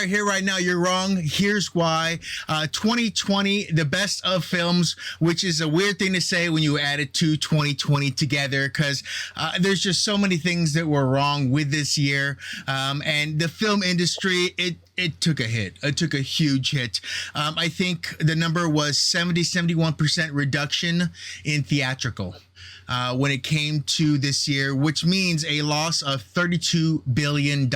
are here right now, you're wrong. Here's why. 2020, the best of films, which is a weird thing to say when you add it to 2020 together, because there's just so many things that were wrong with this year. And the film industry, it took a hit. It took a huge hit. I think the number was 71% reduction in theatrical when it came to this year, which means a loss of $32 billion.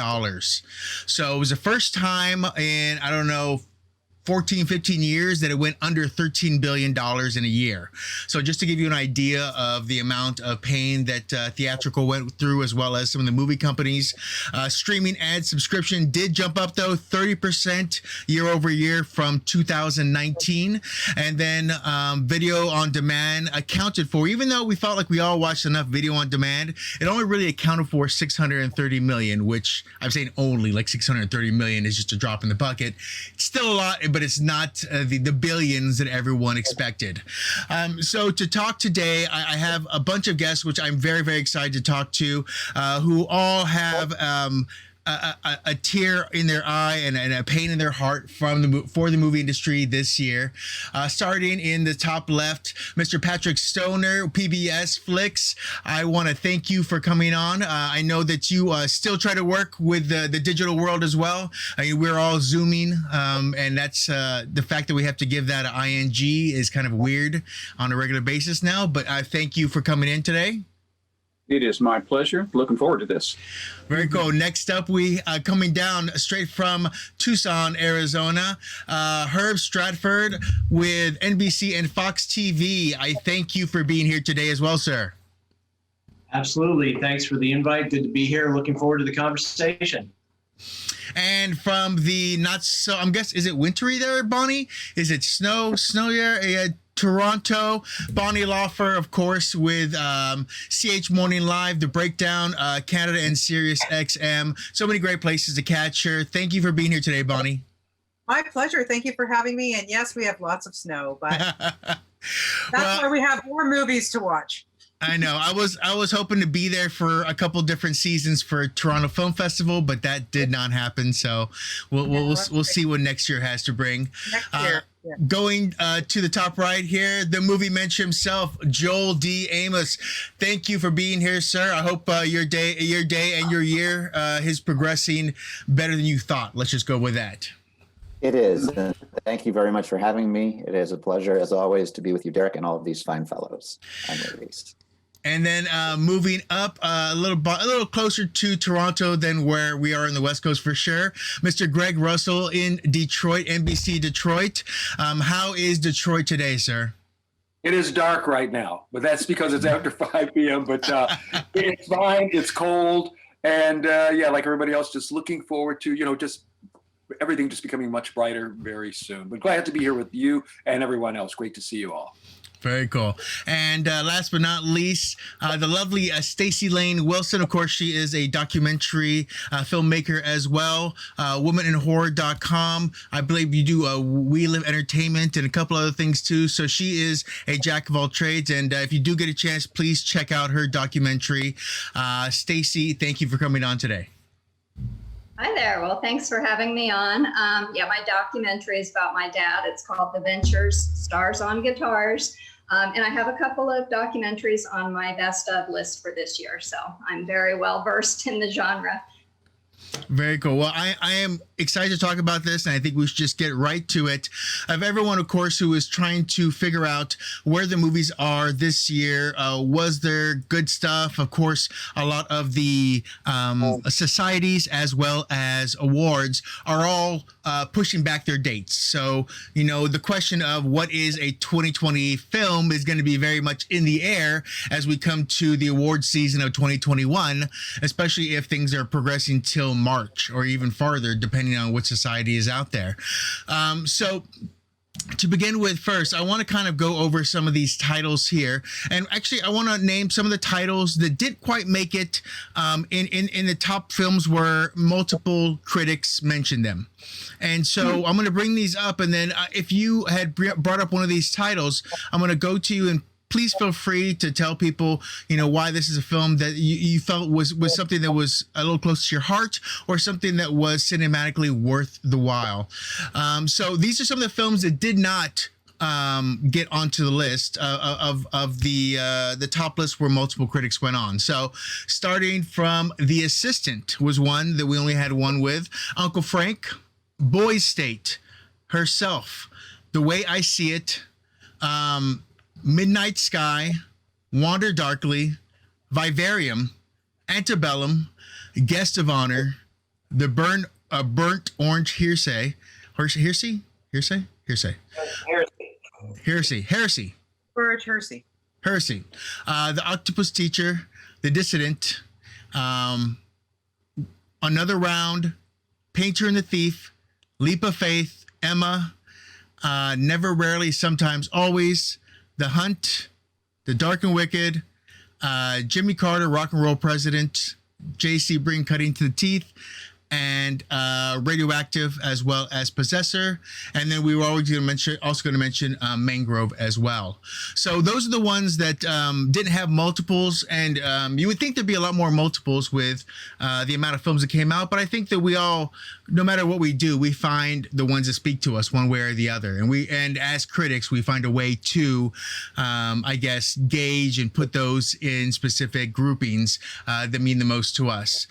So it was the first time in, I don't know, 14, 15 years that it went under $13 billion in a year. So just to give you an idea of the amount of pain that theatrical went through, as well as some of the movie companies. Streaming ad subscription did jump up, though, 30% year over year from 2019. And then video on demand accounted for, even though we felt like we all watched enough video on demand, it only really accounted for 630 million, which I'm saying only, like 630 million is just a drop in the bucket. It's still a lot, but it's not the billions that everyone expected. So to talk today, I have a bunch of guests, which I'm very, very excited to talk to, who all have a tear in their eye and a pain in their heart for the movie industry this year. Starting in the top left, Mr. Patrick Stoner, PBS Flicks. I want to thank you for coming on. I know that you still try to work with the digital world as well. I mean, we're all Zooming, and that's the fact that we have to give that an ing is kind of weird on a regular basis now, but I thank you for coming in today. It is my pleasure. Looking forward to this. Very cool. Next up, we coming down straight from Tucson, Arizona, Herb Stratford with NBC and Fox TV. I thank you for being here today as well, sir. Absolutely. Thanks for the invite. Good to be here. Looking forward to the conversation. And from the not so, I'm guessing, is it wintry there, Bonnie? Is it snow there? Toronto, Bonnie Laufer, of course, with CH Morning Live, The Breakdown, Canada, and Sirius XM. So many great places to catch her. Thank you for being here today, Bonnie. My pleasure. Thank you for having me. And yes, we have lots of snow, but that's why we have more movies to watch. I know. I was hoping to be there for a couple different seasons for Toronto Film Festival, but that did not happen. So we'll see what next year has to bring. Next year. Yeah. Going to the top right here, the movie mensch himself, Joel D. Amos. Thank you for being here, sir. I hope your day and your year is progressing better than you thought. Let's just go with that. It is. Thank you very much for having me. It is a pleasure, as always, to be with you, Derek, and all of these fine fellows on movies. And then moving up a little closer to Toronto than where we are in the West Coast for sure, Mr. Greg Russell in Detroit, NBC Detroit. How is Detroit today, sir? It is dark right now, but that's because it's after 5 p.m. But it's fine. It's cold. And yeah, like everybody else, just looking forward to, just everything just becoming much brighter very soon. But glad to be here with you and everyone else. Great to see you all. Very cool. And last but not least, the lovely Staci Layne Wilson. Of course, she is a documentary filmmaker as well. Womaninhorror.com. I believe you do We Live Entertainment and a couple other things too. So she is a jack of all trades. And if you do get a chance, please check out her documentary. Staci, thank you for coming on today. Hi there. Well, thanks for having me on. Yeah, my documentary is about my dad. It's called The Ventures, Stars on Guitars. And I have a couple of documentaries on my best of list for this year. So I'm very well versed in the genre. Very cool. Well, I am excited to talk about this, and I think we should just get right to it. Of everyone, of course, who is trying to figure out where the movies are this year, was there good stuff? Of course, a lot of the societies as well as awards are all pushing back their dates. So, the question of what is a 2020 film is going to be very much in the air as we come to the award season of 2021, especially if things are progressing till March or even farther, depending on what society is out there. So to begin with, first, I want to kind of go over some of these titles here. And actually, I want to name some of the titles that didn't quite make it in the top films where multiple critics mentioned them. And so I'm going to bring these up. And then if you had brought up one of these titles, I'm going to go to you and please feel free to tell people, why this is a film that you felt was something that was a little close to your heart, or something that was cinematically worth the while. So these are some of the films that did not get onto the list of the top list where multiple critics went on. So starting from The Assistant was one that we only had one with. Uncle Frank, Boys State, Herself, The Way I See It, Midnight Sky, Wander Darkly, Vivarium, Antebellum, Guest of Honor, The Burnt Orange Heresy. Heresy. Burge Hersey. The Octopus Teacher, The Dissident, Another Round, Painter and the Thief, Leap of Faith, Emma, Never, Rarely, Sometimes, Always, The Hunt, The Dark and Wicked, Jimmy Carter, Rock and Roll President, J.C. Bring, Cutting to the Teeth, and Radioactive, as well as Possessor. And then we were also going to mention Mangrove as well. So those are the ones that didn't have multiples, and you would think there'd be a lot more multiples with the amount of films that came out, but I think that we all, no matter what we do, we find the ones that speak to us one way or the other. And as critics, we find a way to, I guess, gauge and put those in specific groupings that mean the most to us.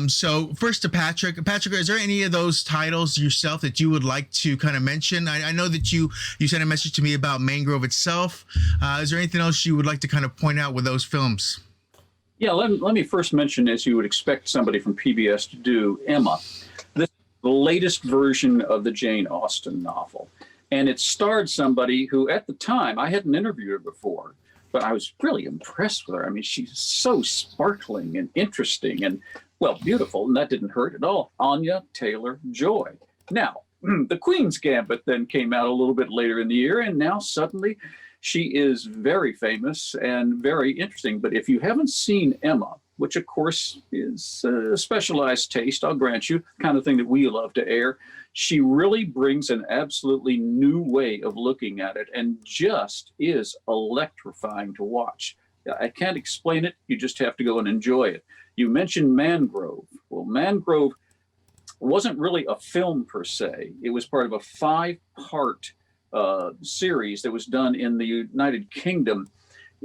So first to Patrick. Patrick, is there any of those titles yourself that you would like to kind of mention? I know that you sent a message to me about Mangrove itself. Is there anything else you would like to kind of point out with those films? Yeah, let me first mention, as you would expect somebody from PBS to do, Emma. This is the latest version of the Jane Austen novel. And it starred somebody who, at the time, I hadn't interviewed her before, but I was really impressed with her. I mean, she's so sparkling and interesting and, well, beautiful, and that didn't hurt at all. Anya Taylor-Joy. Now, The Queen's Gambit then came out a little bit later in the year, and now suddenly she is very famous and very interesting. But if you haven't seen Emma, which of course is a specialized taste, I'll grant you, kind of thing that we love to air, she really brings an absolutely new way of looking at it and just is electrifying to watch. I can't explain it. You just have to go and enjoy it. You mentioned Mangrove. Well, Mangrove wasn't really a film per se. It was part of a 5-part series that was done in the United Kingdom,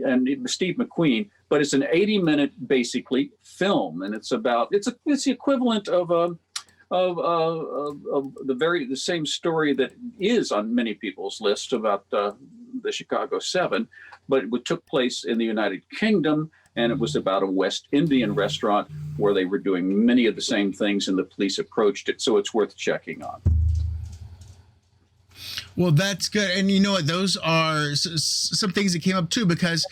and it was Steve McQueen. But it's an 80-minute, basically, film, and it's the equivalent of the same story that is on many people's lists about the Chicago 7, but it took place in the United Kingdom. And it was about a West Indian restaurant where they were doing many of the same things, and the police approached it. So it's worth checking on. Well, that's good. And you know what? Those are some things that came up too, because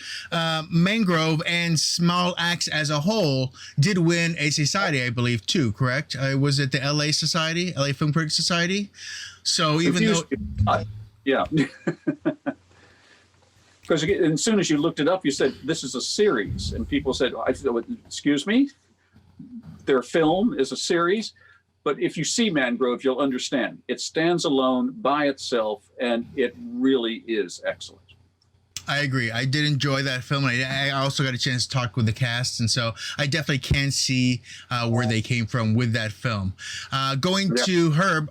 Mangrove and Small Axe as a whole did win a society, I believe, too, correct? Was it the LA Society, LA Film Critics Society? So even though... Yeah. Because as soon as you looked it up, you said, this is a series. And people said, excuse me? Their film is a series? But if you see Mangrove, you'll understand. It stands alone by itself, and it really is excellent. I agree. I did enjoy that film. And I also got a chance to talk with the cast. And so I definitely can see where they came from with that film. Going to Herb,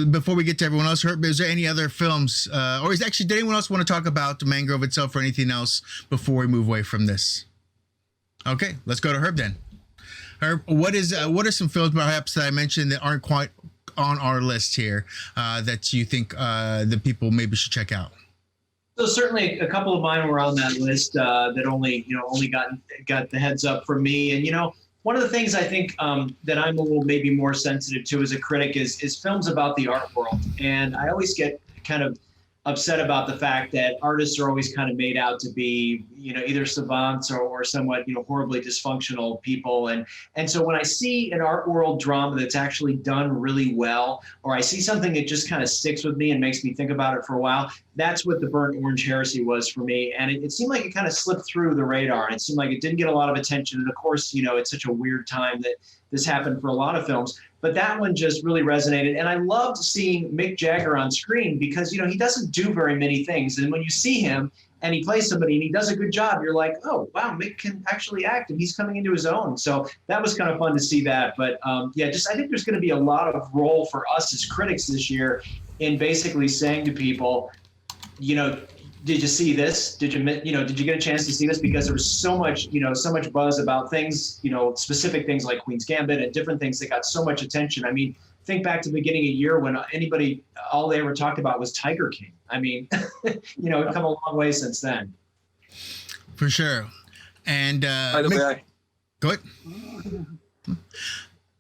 before we get to everyone else, Herb, is there any other films, did anyone else want to talk about Mangrove itself or anything else before we move away from this? Okay, let's go to Herb then. Herb, what are some films perhaps that I mentioned that aren't quite on our list here that you think the people maybe should check out? So certainly a couple of mine were on that list that only got the heads up from me. And, one of the things I think that I'm a little maybe more sensitive to as a critic is films about the art world. And I always get kind of upset about the fact that artists are always kind of made out to be, either savants or somewhat, horribly dysfunctional people. And so when I see an art world drama that's actually done really well, or I see something that just kind of sticks with me and makes me think about it for a while, that's what The Burnt Orange Heresy was for me. And it seemed like it kind of slipped through the radar. It seemed like it didn't get a lot of attention. And of course, it's such a weird time that this happened for a lot of films. but that one just really resonated. And I loved seeing Mick Jagger on screen because, he doesn't do very many things. And when you see him and he plays somebody and he does a good job, you're like, oh, wow, Mick can actually act and he's coming into his own. So that was kind of fun to see that. But I think there's going to be a lot of role for us as critics this year in basically saying to people, did you see this? Did you get a chance to see this? Because there was so much buzz about things, specific things like Queen's Gambit and different things that got so much attention. I mean, think back to the beginning of the year when all they ever talked about was Tiger King. I mean, it's come a long way since then. For sure. And By the way, go ahead.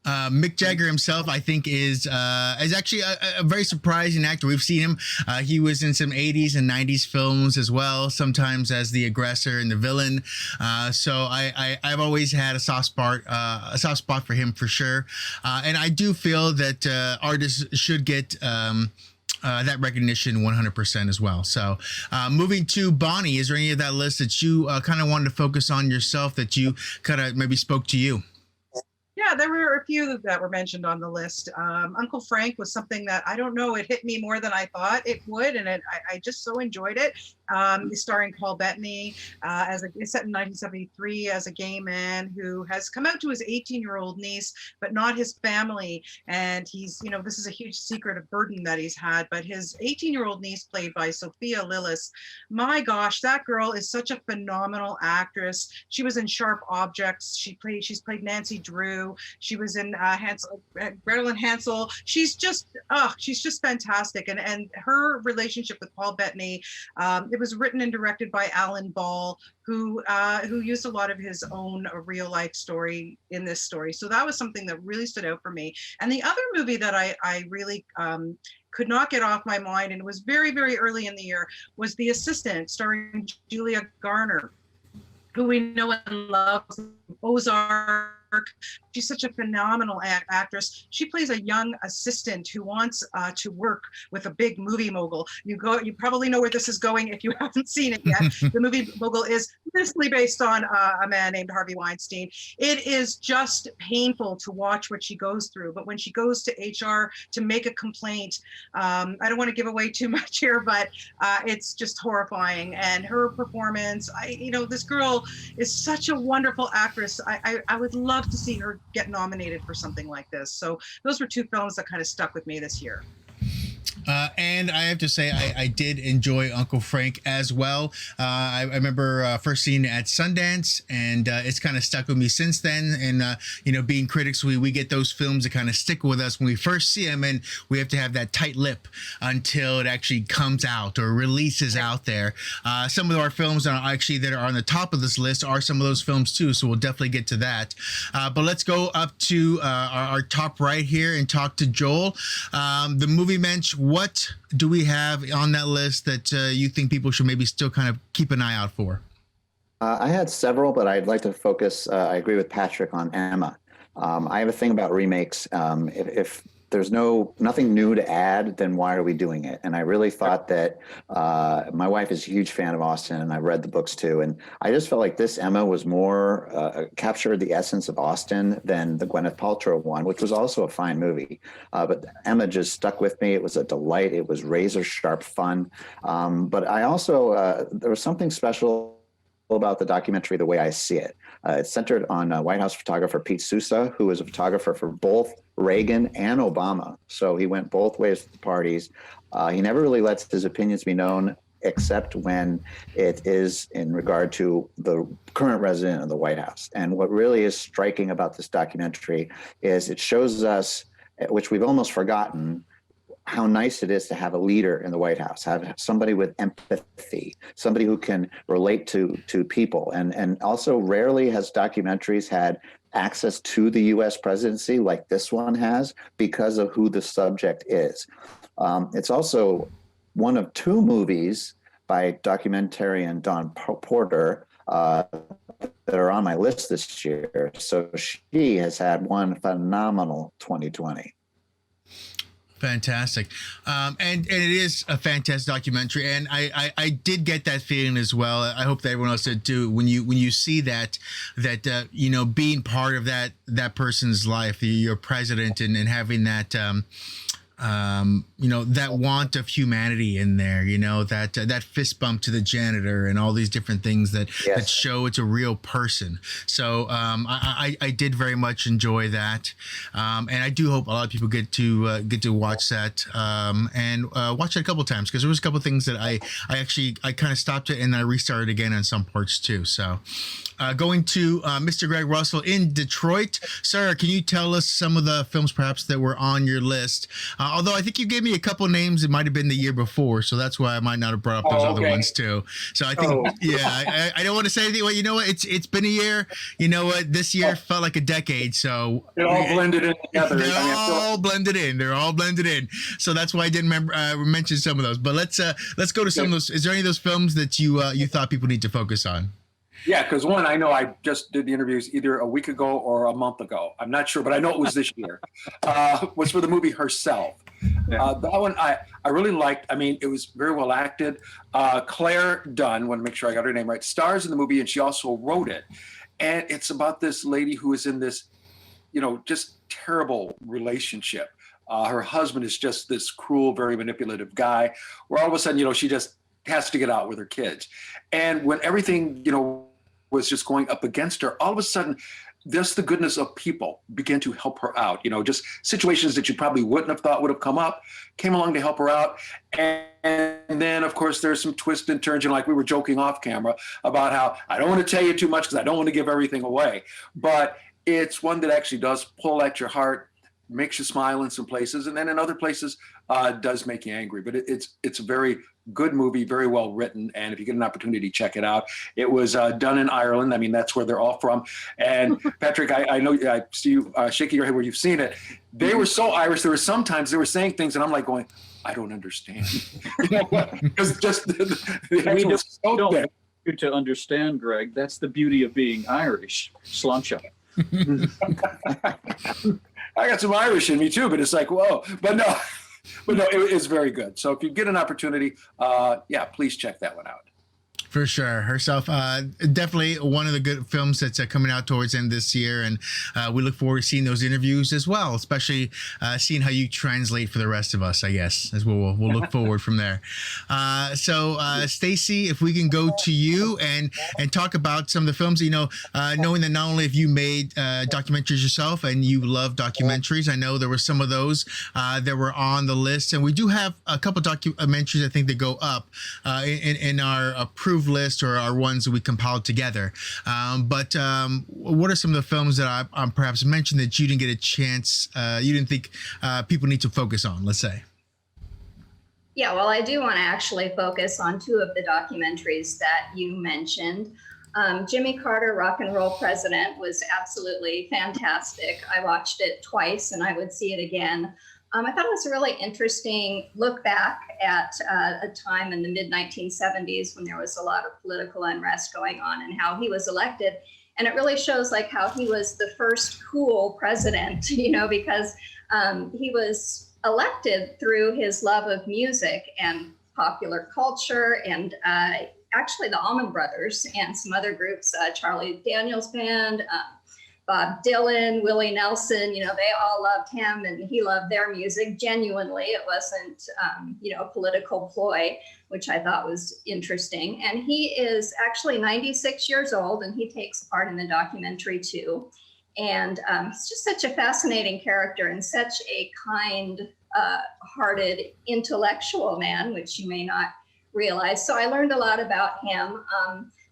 Mick Jagger himself, I think, is actually a very surprising actor. We've seen him. He was in some 80s and 90s films as well, sometimes as the aggressor and the villain. So I've always had a soft spot for him for sure. And I do feel that artists should get that recognition 100% as well. So moving to Bonnie, is there any of that list that you kind of wanted to focus on yourself that you kind of maybe spoke to you? Yeah, there were a few that were mentioned on the list. Uncle Frank was something that, I don't know, it hit me more than I thought it would, and I just so enjoyed it. Starring Paul Bettany, it's set in 1973 as a gay man who has come out to his 18-year-old niece, but not his family. And he's, this is a huge secret, a burden that he's had. But his 18-year-old niece, played by Sophia Lillis, my gosh, that girl is such a phenomenal actress. She was in Sharp Objects. She's played Nancy Drew. She was in Gretel and Hansel. She's just fantastic. And her relationship with Paul Bettany, it was written and directed by Alan Ball, who used a lot of his own real life story in this story. So that was something that really stood out for me. And the other movie that I really could not get off my mind, and it was very, very early in the year, was The Assistant, starring Julia Garner, who we know and love from Ozark. She's such a phenomenal actress. She plays a young assistant who wants to work with a big movie mogul. You probably know where this is going if you haven't seen it yet. The movie mogul is loosely based on a man named Harvey Weinstein. It is just painful to watch what she goes through. But when she goes to HR to make a complaint, I don't want to give away too much here, but it's just horrifying. And her performance, this girl is such a wonderful actress. I would love to see her get nominated for something like this. So those were two films that kind of stuck with me this year. And I have to say, I did enjoy Uncle Frank as well. I remember first seeing it at Sundance, and it's kind of stuck with me since then. And, being critics, we get those films that kind of stick with us when we first see them, and we have to have that tight lip until it actually comes out or releases out there. Some of our films that are on the top of this list are some of those films too, so we'll definitely get to that. But let's go up to our top right here and talk to Joel. The movie Mensch, what do we have on that list that you think people should maybe still kind of keep an eye out for? I had several, but I'd like to focus, I agree with Patrick on Emma. I have a thing about remakes. If there's nothing new to add, then why are we doing it? And I really thought that my wife is a huge fan of Austen, and I read the books too. And I just felt like this Emma was more captured the essence of Austen than the Gwyneth Paltrow one, which was also a fine movie. But Emma just stuck with me. It was a delight. It was razor sharp fun. But I also, there was something special about the documentary, the way I see it. It's centered on White House photographer Pete Sousa, who was a photographer for both Reagan and Obama. So he went both ways to the parties. He never really lets his opinions be known, except when it is in regard to the current resident of the White House. And what really is striking about this documentary is it shows us, which we've almost forgotten, how nice it is to have a leader in the White House, have somebody with empathy, somebody who can relate to people. And also rarely has documentaries had access to the U.S. presidency like this one has because of who the subject is. It's also one of two movies by documentarian Dawn Porter that are on my list this year. So she has had one phenomenal 2020. Fantastic, and it is a fantastic documentary, and I did get that feeling as well. I hope that everyone else did too. When you see that being part of that person's life, your president, and having that. That want of humanity in there, that fist bump to the janitor and all these different things that show it's a real person. So I did very much enjoy that, and I do hope a lot of people get to watch that and watch it a couple of times, because there was a couple of things that I kind of stopped it and I restarted again on some parts too. So going to Mr. Greg Russell in Detroit. Sir, can you tell us some of the films perhaps that were on your list? Although I think you gave me a couple names, it might have been the year before, so that's why I might not have brought up those other ones too. So I think, I don't want to say anything. Well, you know what? It's been a year. You know what? This year felt like a decade. So it all blended in together. They're all blended in. They're all blended in. So that's why I didn't mention some of those. But let's go to some of those. Is there any of those films that you thought people need to focus on? Yeah, because one, I know I just did the interviews either a week ago or a month ago. I'm not sure, but I know it was this year. Was for the movie Herself. Yeah. That one I really liked. I mean, it was very well acted. Claire Dunn, want to make sure I got her name right, stars in the movie, and she also wrote it. And it's about this lady who is in this, just terrible relationship. Her husband is just this cruel, very manipulative guy, where all of a sudden, she just has to get out with her kids. And when everything, was just going up against her, all of a sudden, just the goodness of people began to help her out. Just situations that you probably wouldn't have thought would have come up, came along to help her out. And then, of course, there's some twists and turns, like we were joking off camera about how I don't want to tell you too much because I don't want to give everything away. But it's one that actually does pull at your heart, makes you smile in some places, and then in other places does make you angry. But it's a very good movie, very well written, and if you get an opportunity, check it out. It was done in Ireland. I mean, that's where they're all from. And Patrick, I know I see you shaking your head where you've seen it. They were so Irish. There were sometimes they were saying things, and I'm like going, I don't understand. Because just the accent was so bad. To understand, Greg, that's the beauty of being Irish. Sláinte. I got some Irish in me too, but it's like, whoa. But no, it's very good. So if you get an opportunity, please check that one out. For sure. Herself, definitely one of the good films that's coming out towards the end this year. And we look forward to seeing those interviews as well, especially seeing how you translate for the rest of us, I guess, as we'll look forward from there. So Staci, if we can go to you and talk about some of the films, knowing that not only have you made documentaries yourself and you love documentaries, I know there were some of those that were on the list. And we do have a couple documentaries, I think, that go up in our approved list or our ones that we compiled together. But what are some of the films that I perhaps mentioned that you didn't get a chance, you didn't think people need to focus on, let's say? Yeah, well, I do want to actually focus on two of the documentaries that you mentioned. Jimmy Carter, Rock and Roll President, was absolutely fantastic. I watched it twice and I would see it again. I thought it was a really interesting look back at a time in the mid-1970s when there was a lot of political unrest going on and how he was elected. And it really shows how he was the first cool president, because he was elected through his love of music and popular culture and actually the Allman Brothers and some other groups, Charlie Daniels Band, Bob Dylan, Willie Nelson, they all loved him and he loved their music genuinely. It wasn't, a political ploy, which I thought was interesting. And he is actually 96 years old and he takes part in the documentary too. And he's just such a fascinating character and such a kind-hearted intellectual man, which you may not realize. So I learned a lot about him.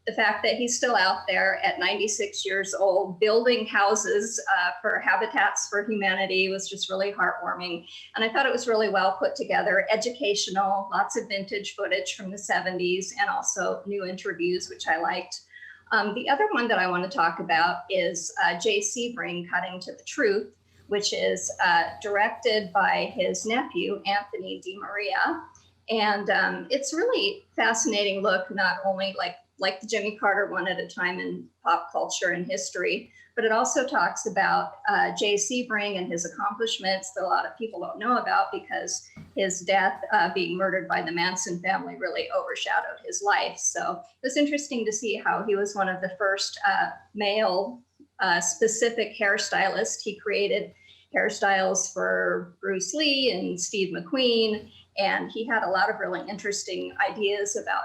The fact that he's still out there at 96 years old, building houses for Habitats for Humanity was just really heartwarming. And I thought it was really well put together, educational, lots of vintage footage from the 70s, and also new interviews, which I liked. The other one that I want to talk about is Jay Sebring, Cutting to the Truth, which is directed by his nephew, Anthony DiMaria. And it's really fascinating look, not only like the Jimmy Carter one, at a time in pop culture and history. But it also talks about Jay Sebring and his accomplishments that a lot of people don't know about, because his death, being murdered by the Manson family, really overshadowed his life. So it was interesting to see how he was one of the first male specific hairstylists. He created hairstyles for Bruce Lee and Steve McQueen, and he had a lot of really interesting ideas about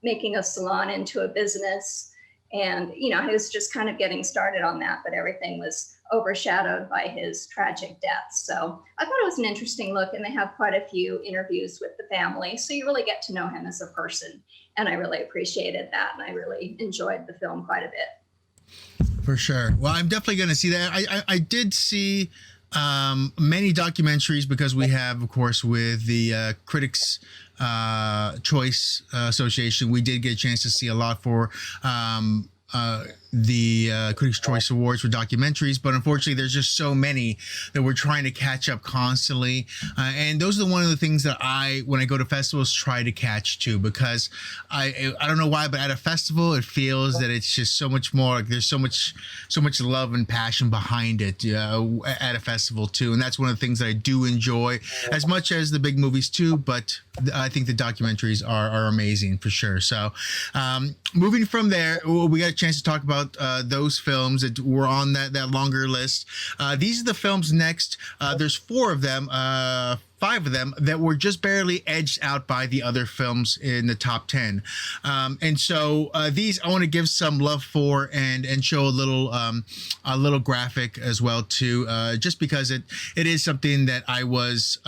making a salon into a business. And, you know, he was just kind of getting started on that, but everything was overshadowed by his tragic death. So I thought it was an interesting look, and they have quite a few interviews with the family. So you really get to know him as a person. And I really appreciated that. And I really enjoyed the film quite a bit. For sure. Well, I'm definitely going to see that. I did see many documentaries, because we have, of course, with the Critics Choice Association, we did get a chance to see a lot for the Critics' Choice Awards for documentaries, but unfortunately there's just so many that we're trying to catch up constantly, and those are one of the things that when I go to festivals, try to catch too, because I don't know why, but at a festival it feels that it's just so much more, like there's so much love and passion behind it at a festival too, and that's one of the things that I do enjoy as much as the big movies too, but I think the documentaries are amazing for sure. So moving from there, we got a chance to talk about those films that were on that longer list. These are the films next. There's 4 of them, 5 of them that were just barely edged out by the other films in the top 10. And so these I want to give some love for and show a little graphic as well too, just because it is something that I was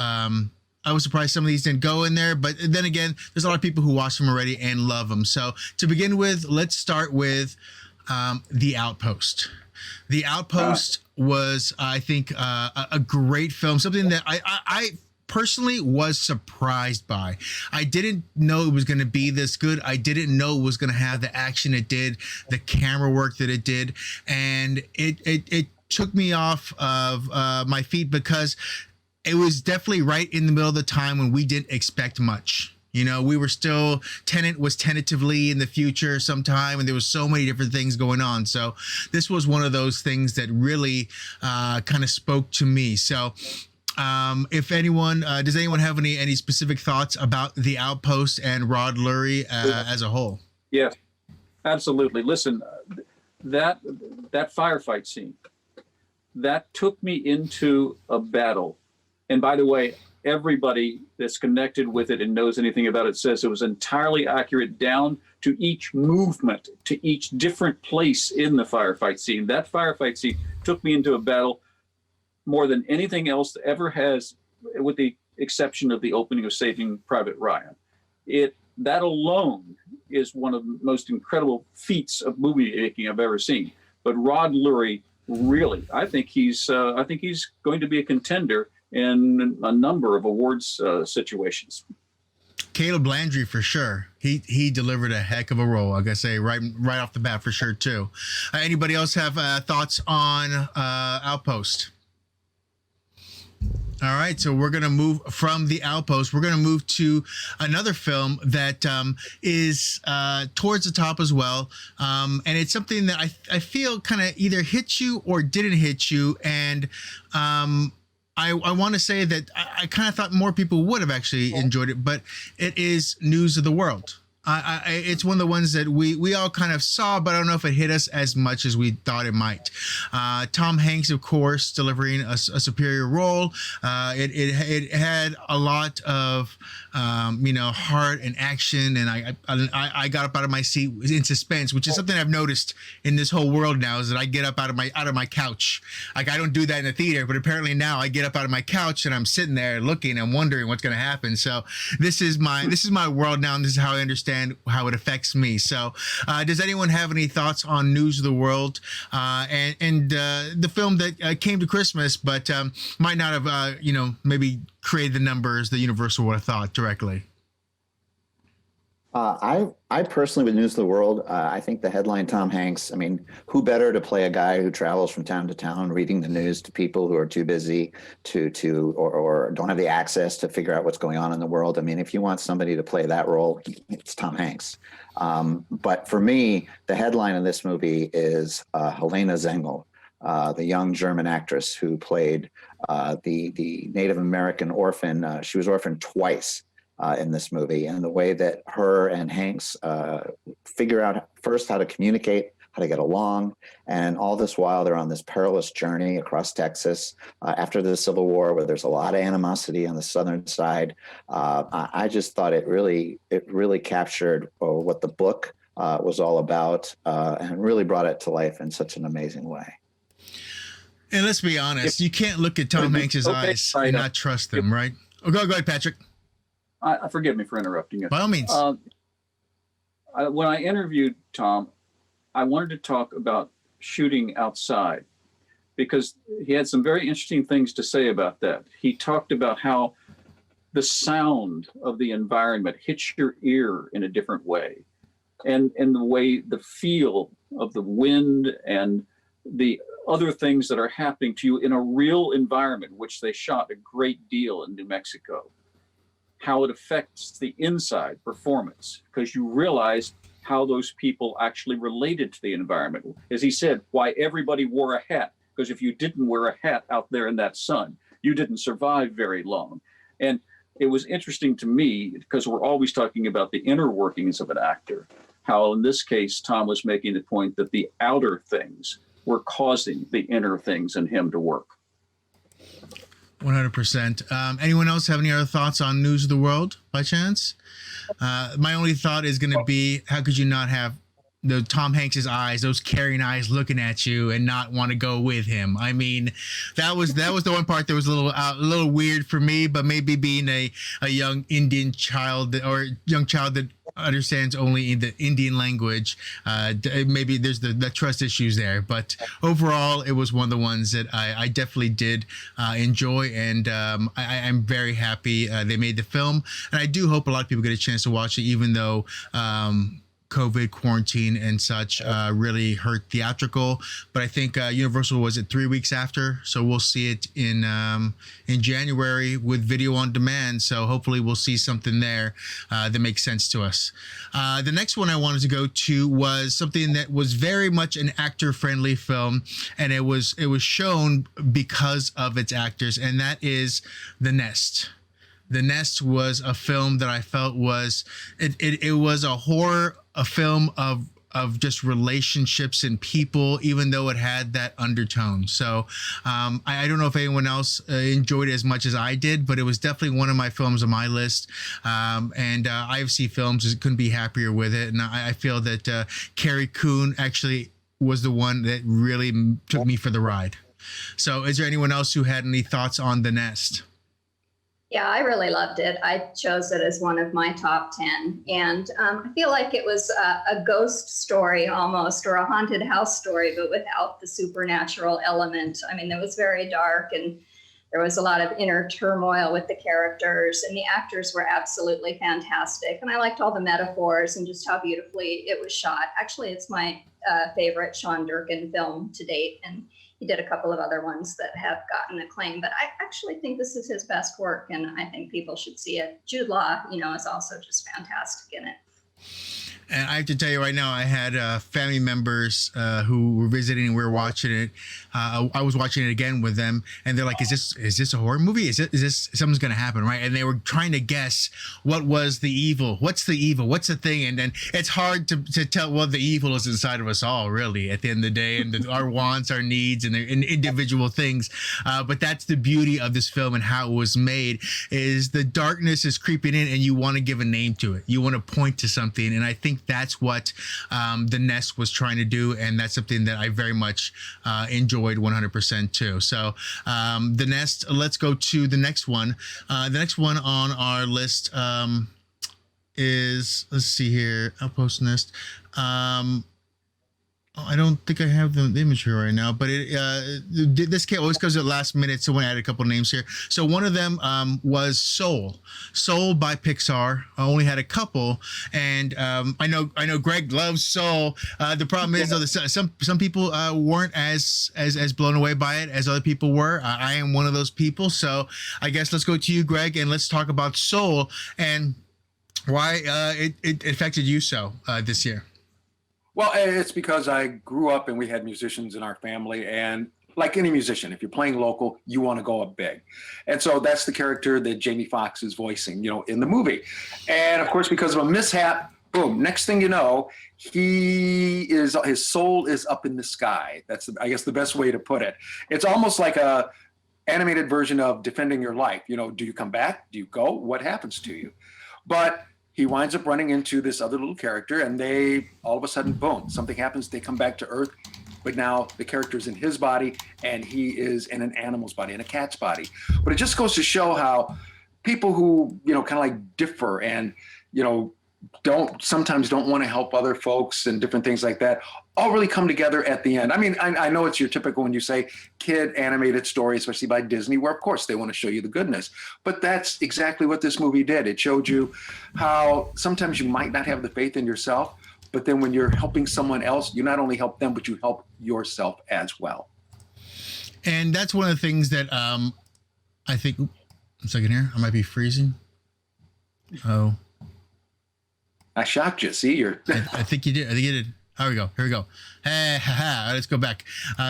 surprised some of these didn't go in there, but then again, there's a lot of people who watch them already and love them. So to begin with, let's start with The Outpost. The Outpost was, I think, a great film, something that I personally was surprised by. I didn't know it was going to be this good. I didn't know it was going to have the action it did, the camera work that it did, and it took me off of my feet, because it was definitely right in the middle of the time when we didn't expect much. You know, we were still, Tenet was tentatively in the future sometime, and there was so many different things going on. So this was one of those things that really kind of spoke to me. So if anyone, does anyone have any specific thoughts about The Outpost and Rod Lurie as a whole? Yes, absolutely. Listen, that firefight scene, that took me into a battle. And by the way, everybody that's connected with it and knows anything about it says it was entirely accurate down to each movement, to each different place in the firefight scene. That firefight scene took me into a battle more than anything else ever has, with the exception of the opening of Saving Private Ryan. That alone is one of the most incredible feats of movie making I've ever seen. But Rod Lurie, really, I think he's going to be a contender in a number of awards situations. Caleb Landry for sure. He delivered a heck of a role. I gotta say right off the bat for sure too. Anybody else have thoughts on Outpost? All right, so we're gonna move from The Outpost. We're gonna move to another film that is towards the top as well, and it's something that I feel kind of either hit you or didn't hit you, and I want to say that I kind of thought more people would have actually enjoyed it, but it is News of the World. It's one of the ones that we all kind of saw, but I don't know if it hit us as much as we thought it might. Tom Hanks, of course, delivering a superior role. It had a lot of heart and action, and I got up out of my seat in suspense, which is something I've noticed in this whole world now, is that I get up out of my couch. Like, I don't do that in the theater, but apparently now I get up out of my couch and I'm sitting there looking and wondering what's going to happen. So this is my world now, and this is how I understand how it affects me. So does anyone have any thoughts on News of the World and the film that came to Christmas, but might not have maybe created the numbers that Universal would have thought directly? I personally, with News of the World, I think the headline Tom Hanks. I mean, who better to play a guy who travels from town to town, reading the news to people who are too busy or don't have the access to figure out what's going on in the world. I mean, if you want somebody to play that role, it's Tom Hanks. But for me, the headline of this movie is Helena Zengel, the young German actress who played the Native American orphan. She was orphaned twice in this movie, and the way that her and Hanks figure out first how to communicate, how to get along, and all this while they're on this perilous journey across Texas after the Civil War, where there's a lot of animosity on the southern side. I just thought it really captured what the book was all about, and really brought it to life in such an amazing way. And let's be honest, you can't look at Tom Hanks's eyes and not trust them, right? Oh, go ahead, Patrick. Forgive me for interrupting you. By all means. When I interviewed Tom, I wanted to talk about shooting outside because he had some very interesting things to say about that. He talked about how the sound of the environment hits your ear in a different way, and the way the feel of the wind and the other things that are happening to you in a real environment, which they shot a great deal in New Mexico. How it affects the inside performance, because you realize how those people actually related to the environment. As he said, why everybody wore a hat, because if you didn't wear a hat out there in that sun, you didn't survive very long. And it was interesting to me, because we're always talking about the inner workings of an actor, how in this case, Tom was making the point that the outer things were causing the inner things in him to work. 100%. Anyone else have any other thoughts on News of the World by chance? My only thought is going to be, how could you not have the Tom Hanks's eyes, those caring eyes looking at you and not want to go with him? I mean, that was the one part that was a little weird for me, but maybe being a young Indian child or young child that understands only in the Indian language, maybe there's the trust issues there. But overall, it was one of the ones that I definitely did enjoy, and I'm very happy they made the film, and I do hope a lot of people get a chance to watch it, even though COVID quarantine and such really hurt theatrical. But I think Universal was it 3 weeks after, so we'll see it in January with video on demand. So hopefully we'll see something there that makes sense to us. The next one I wanted to go to was something that was very much an actor-friendly film, and it was shown because of its actors, and that is The Nest. The Nest was a film that I felt was it was a film of just relationships and people, even though it had that undertone. So I don't know if anyone else enjoyed it as much as I did, but it was definitely one of my films on my list. And IFC Films couldn't be happier with it. And I feel that Carrie Coon actually was the one that really took me for the ride. So is there anyone else who had any thoughts on The Nest? Yeah, I really loved it. I chose it as one of my top 10. And I feel like it was a ghost story almost, or a haunted house story, but without the supernatural element. I mean, it was very dark, and there was a lot of inner turmoil with the characters, and the actors were absolutely fantastic. And I liked all the metaphors and just how beautifully it was shot. Actually, it's my favorite Sean Durkin film to date. And he did a couple of other ones that have gotten acclaim, but I actually think this is his best work, and I think people should see it. Jude Law, is also just fantastic in it. And I have to tell you right now, I had family members who were visiting and we were watching it. I was watching it again with them, and they're like, is this a horror movie? Is this something's going to happen, right? And they were trying to guess what was the evil. What's the evil? What's the thing? And then it's hard to tell what the evil is inside of us all, really, at the end of the day, and our wants, our needs, and their individual things. But that's the beauty of this film and how it was made, is the darkness is creeping in and you want to give a name to it. You want to point to something. And I think that's what The Nest was trying to do, and that's something that I very much enjoyed 100% too. So The Nest, let's go to the next one. The next one on our list is, let's see here, Outpost Nest. I don't think I have the image here right now, but this came always comes at last minute. Someone added a couple names here. So one of them was Soul. Soul by Pixar. I only had a couple, and I know Greg loves Soul. The problem is though, some people weren't as blown away by it as other people were. I am one of those people. So I guess let's go to you, Greg, and let's talk about Soul and why it affected you so this year. Well, it's because I grew up and we had musicians in our family, and like any musician, if you're playing local, you want to go up big. And so that's the character that Jamie Foxx is voicing, in the movie. And of course, because of a mishap, boom, next thing you know, his soul is up in the sky. That's, I guess, the best way to put it. It's almost like a animated version of Defending Your Life. Do you come back? Do you go? What happens to you? But he winds up running into this other little character, and they all of a sudden, boom, something happens. They come back to Earth, but now the character's in his body, and he is in an animal's body, in a cat's body. But it just goes to show how people who, kind of like differ and, sometimes don't want to help other folks and different things like that, all really come together at the end. I mean, I know it's your typical when you say kid animated story, especially by Disney, where of course they want to show you the goodness, but that's exactly what this movie did. It showed you how sometimes you might not have the faith in yourself, but then when you're helping someone else, you not only help them, but you help yourself as well. And that's one of the things that I think, a second here, I might be freezing. Oh. I shocked you. See, I think you did. I think you did. Here we go. Hey, let's go back.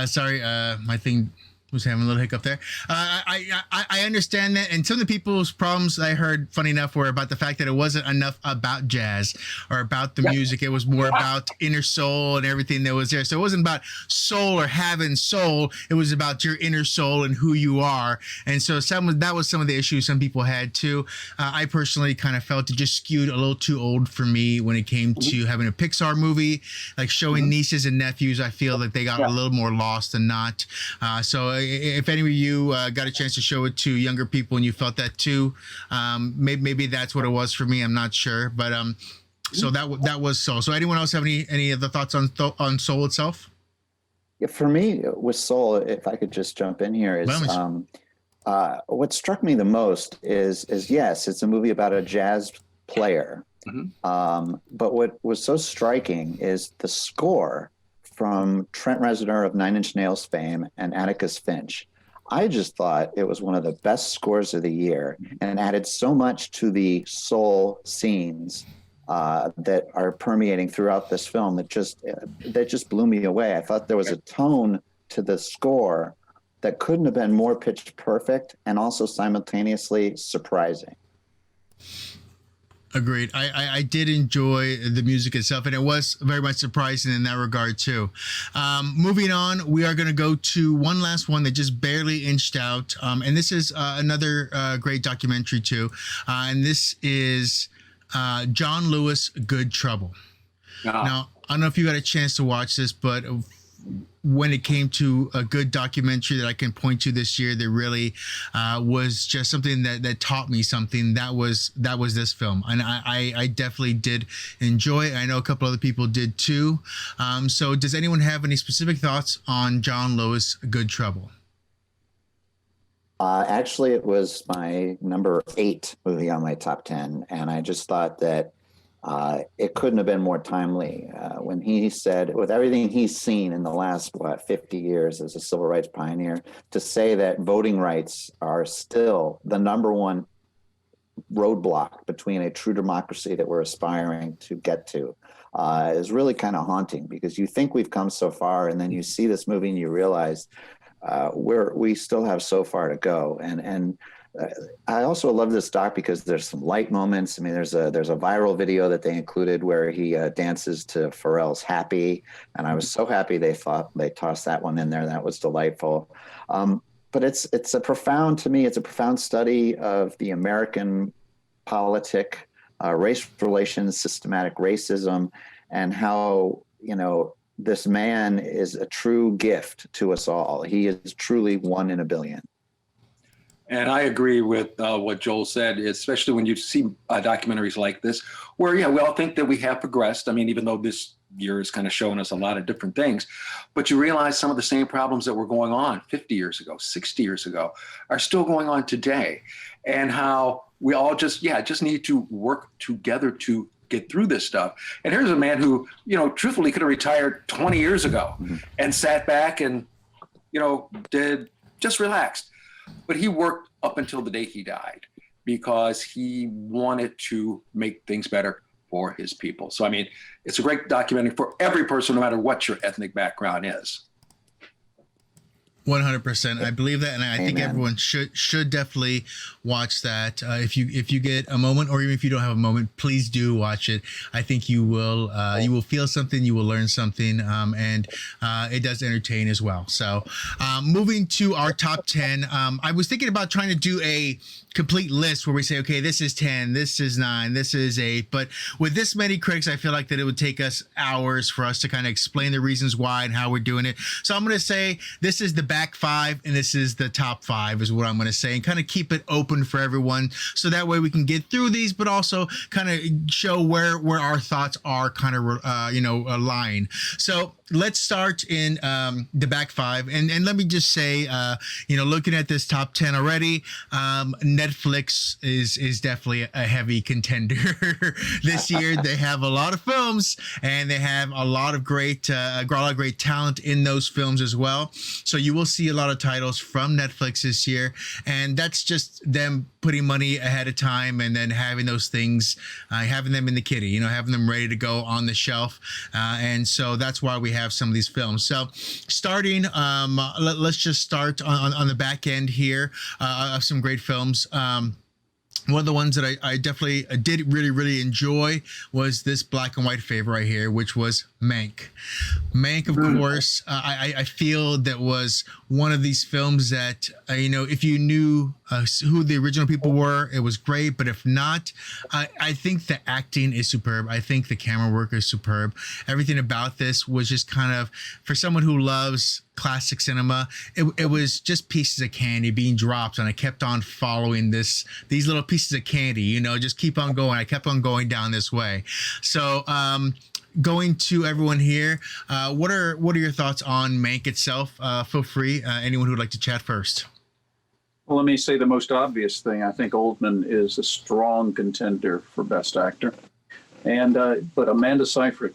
Sorry, my thing was having a little hiccup there. I understand that, and some of the people's problems I heard, funny enough, were about the fact that it wasn't enough about jazz or about the music. It was more about inner soul and everything that was there. So it wasn't about soul or having soul. It was about your inner soul and who you are. And so that was some of the issues some people had too. I personally kind of felt it just skewed a little too old for me when it came to having a Pixar movie, like showing nieces and nephews. I feel that they got a little more lost than not. So if any of you got a chance to show it to younger people and you felt that too, maybe that's what it was for me. I'm not sure, but so that was Soul. So anyone else have any other thoughts on Soul itself? Yeah, for me with Soul, if I could just jump in here, is what struck me the most is yes, it's a movie about a jazz player, but what was so striking is the score from Trent Reznor of Nine Inch Nails fame and Atticus Finch. I just thought it was one of the best scores of the year and added so much to the soul scenes that are permeating throughout this film that just blew me away. I thought there was a tone to the score that couldn't have been more pitch perfect and also simultaneously surprising. Agreed. I did enjoy the music itself, and it was very much surprising in that regard too. Moving on, we are going to go to one last one that just barely inched out, and this is another great documentary too, and this is John Lewis, Good Trouble. Now, I don't know if you got a chance to watch this, but when it came to a good documentary that I can point to this year that really was just something that taught me something, that was this film. And I definitely did enjoy it. I know a couple other people did too. So does anyone have any specific thoughts on John Lewis, Good Trouble? Actually, it was my number 8 movie on my top 10. And I just thought that it couldn't have been more timely when he said, with everything he's seen in the last 50 years as a civil rights pioneer, to say that voting rights are still the number one roadblock between a true democracy that we're aspiring to get to is really kind of haunting, because you think we've come so far, and then you see this movie and you realize we still have so far to go. And I also love this doc because there's some light moments. I mean, there's a viral video that they included where he dances to Pharrell's Happy, and I was so happy they tossed that one in there. That was delightful. But it's a profound study of the American politic, race relations, systematic racism, and how, this man is a true gift to us all. He is truly one in a billion. And I agree with what Joel said, especially when you see documentaries like this, where, yeah, we all think that we have progressed. I mean, even though this year is kind of showing us a lot of different things, but you realize some of the same problems that were going on 50 years ago, 60 years ago, are still going on today. And how we all just need to work together to get through this stuff. And here's a man who, truthfully could have retired 20 years ago and sat back and, did just relaxed. But he worked up until the day he died because he wanted to make things better for his people. So, I mean, it's a great documentary for every person, no matter what your ethnic background is. 100%. I believe that, and I think everyone should definitely watch that. If you get a moment, or even if you don't have a moment, please do watch it. I think you will feel something, you will learn something, and it does entertain as well. So, moving to our top 10, I was thinking about trying to do a complete list where we say, okay, this is 10, this is 9, this is 8. But with this many critics, I feel like that it would take us hours for us to kind of explain the reasons why and how we're doing it. So I'm going to say this is the back 5 and this is the top 5 is what I'm going to say, and kind of keep it open for everyone. So that way we can get through these, but also kind of show where our thoughts are kind of, align. So let's start in the back 5. And let me just say, looking at this top 10 already, Netflix is definitely a heavy contender this year. They have a lot of films, and they have a lot of great talent in those films as well. So you will see a lot of titles from Netflix this year, and that's just them putting money ahead of time and then having those things, having them in the kitty, having them ready to go on the shelf. And so that's why we have some of these films. So starting, let's just start on the back end here of some great films. One of the ones that I definitely did really, really enjoy was this black and white favorite right here, which was Mank. Mank, of course, I feel that was one of these films that, if you knew who the original people were, it was great. But if not, I think the acting is superb. I think the camera work is superb. Everything about this was just kind of, for someone who loves classic cinema, it was just pieces of candy being dropped, and I kept on following these little pieces of candy, just keep on going. I kept on going down this way. So going to everyone here, what are your thoughts on Mank itself? Feel free, anyone who would like to chat first. Well, let me say the most obvious thing. I think Oldman is a strong contender for Best Actor, and but Amanda Seyfried,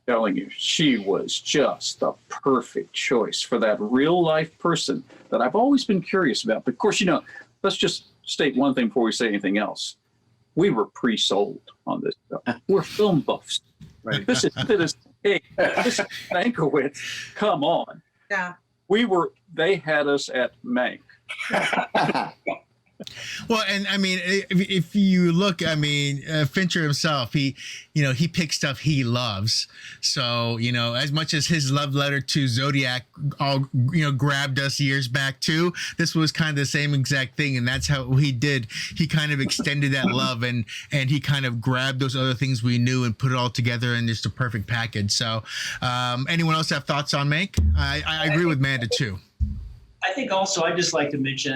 telling you, she was just the perfect choice for that real life person that I've always been curious about. But of course, let's just state one thing before we say anything else. We were pre-sold on this stuff. We're film buffs. Right. This is Mankiewicz. Come on. Yeah. They had us at Mank. Well, and I mean, if you look, Fincher himself, he picks stuff he loves. So, as much as his love letter to Zodiac grabbed us years back too, this was kind of the same exact thing. And that's how he did. He kind of extended that love and he kind of grabbed those other things we knew and put it all together in just a perfect package. So, anyone else have thoughts on Mank? I agree with Manda too. I think also I'd just like to mention,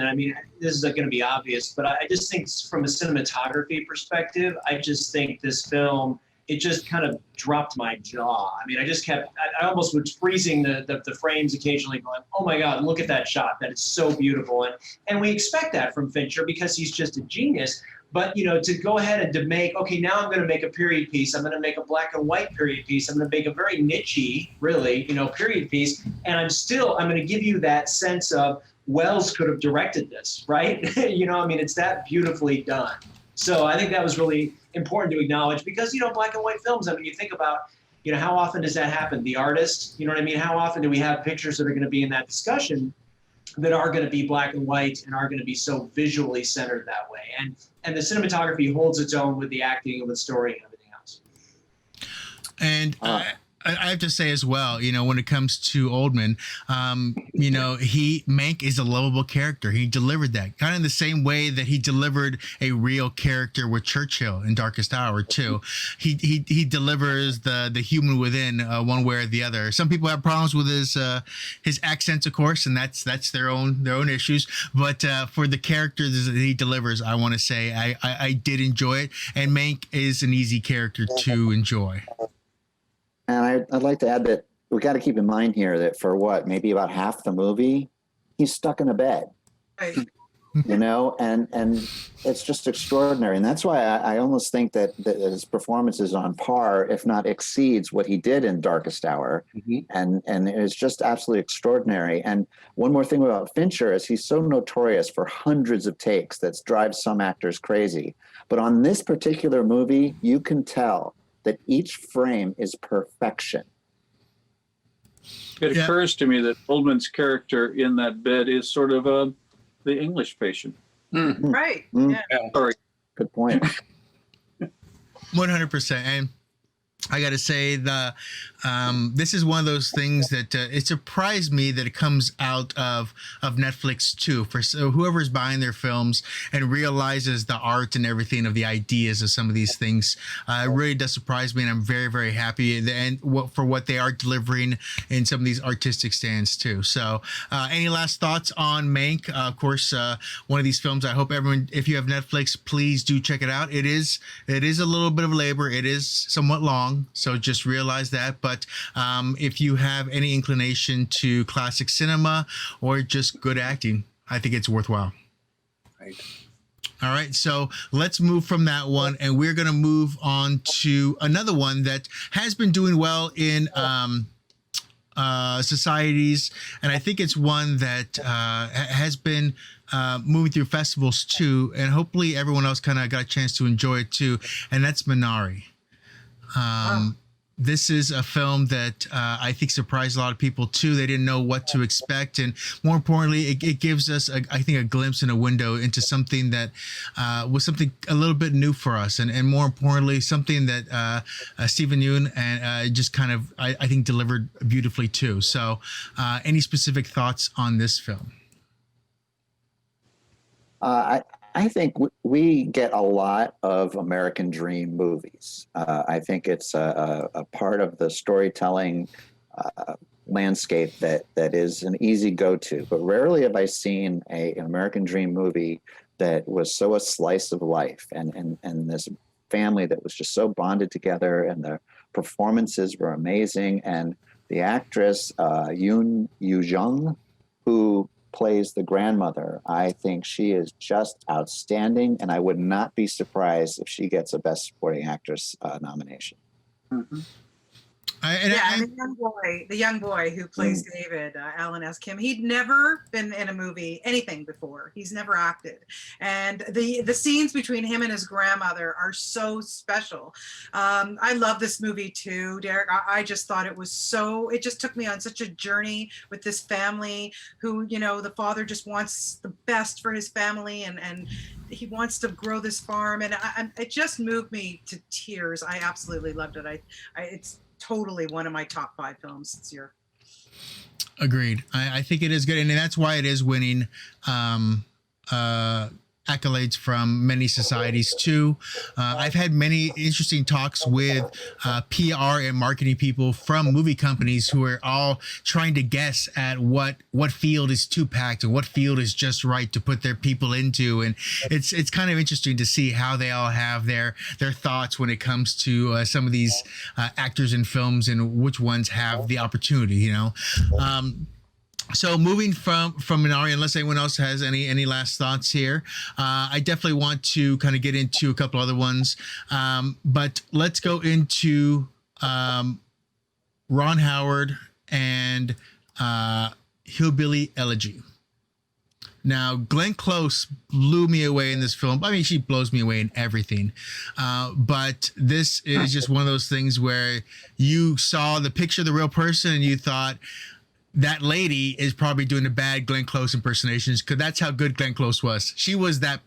this is going to be obvious, but I just think from a cinematography perspective, I just think this film, it just kind of dropped my jaw. I almost was freezing the frames occasionally going, oh my God, look at that shot. That is so beautiful. And we expect that from Fincher because he's just a genius. But, to go ahead and to make, okay, now I'm going to make a period piece. I'm going to make a black and white period piece. I'm going to make a very niche-y, really, period piece. And I'm going to give you that sense of Wells could have directed this, right? It's that beautifully done. So I think that was really important to acknowledge because, black and white films, you think about, how often does that happen? The artist, how often do we have pictures that are going to be in that discussion that are going to be black and white and are going to be so visually centered that way. And the cinematography holds its own with the acting and with story and everything else. And I have to say as well, when it comes to Oldman, Mank is a lovable character. He delivered that kind of the same way that he delivered a real character with Churchill in Darkest Hour too. He delivers the human within one way or the other. Some people have problems with his accents, of course, and that's their own issues. But for the characters that he delivers, I want to say I did enjoy it, and Mank is an easy character to enjoy. And I'd like to add that we got to keep in mind here that for maybe about half the movie, he's stuck in a bed, Right. and it's just extraordinary. And that's why I almost think that his performance is on par, if not exceeds, what he did in Darkest Hour. And it's just absolutely extraordinary. And one more thing about Fincher is he's so notorious for hundreds of takes that drives some actors crazy. But on this particular movie, you can tell that each frame is perfection. It occurs to me that Oldman's character in that bed is sort of the English patient. Right. Mm. Yeah. Sorry. Good point. 100%. And I got to say this is one of those things that it surprised me that it comes out of Netflix too. For whoever's buying their films and realizes the art and everything of the ideas of some of these things, it really does surprise me, and I'm very, very happy for what they are delivering in some of these artistic stands too. So, any last thoughts on Mank? Of course, one of these films. I hope everyone, if you have Netflix, please do check it out. It is a little bit of labor. It is somewhat long, so just realize that. But if you have any inclination to classic cinema or just good acting, I think it's worthwhile. Right. All right, so let's move from that one, and we're going to move on to another one that has been doing well in societies, and I think it's one that has been moving through festivals too, and hopefully everyone else kind of got a chance to enjoy it too, and that's Minari. This is a film that I think surprised a lot of people too. They didn't know what to expect, and more importantly, it gives us, I think, a glimpse and a window into something that was something a little bit new for us, and more importantly, something that Stephen Yeun and just kind of, I think, delivered beautifully too. So, any specific thoughts on this film? I think we get a lot of American Dream movies. I think it's a part of the storytelling landscape that is an easy go-to. But rarely have I seen an American Dream movie that was so a slice of life, and this family that was just so bonded together, and the performances were amazing. And the actress Yoon Yoo-jung, who plays the grandmother, I think she is just outstanding, and I would not be surprised if she gets a Best Supporting Actress nomination. Mm-hmm. The young boy who plays David, Alan S. Kim, he'd never been in a movie, anything before. He's never acted. And the scenes between him and his grandmother are so special. I love this movie too, Derek. I just thought it just took me on such a journey with this family who, the father just wants the best for his family, and he wants to grow this farm. And it just moved me to tears. I absolutely loved it. It's totally one of my top 5 films this year. Agreed. I think it is good, and that's why it is winning accolades from many societies too. I've had many interesting talks with PR and marketing people from movie companies who are all trying to guess at what field is too packed and what field is just right to put their people into, and it's kind of interesting to see how they all have their thoughts when it comes to some of these actors in films and which ones have the opportunity. So moving from Minari, unless anyone else has any last thoughts here, I definitely want to kind of get into a couple other ones. But let's go into Ron Howard and Hillbilly Elegy. Now, Glenn Close blew me away in this film. I mean, she blows me away in everything. But this is just one of those things where you saw the picture of the real person and you thought, that lady is probably doing the bad Glenn Close impersonations, because that's how good Glenn Close was. She was that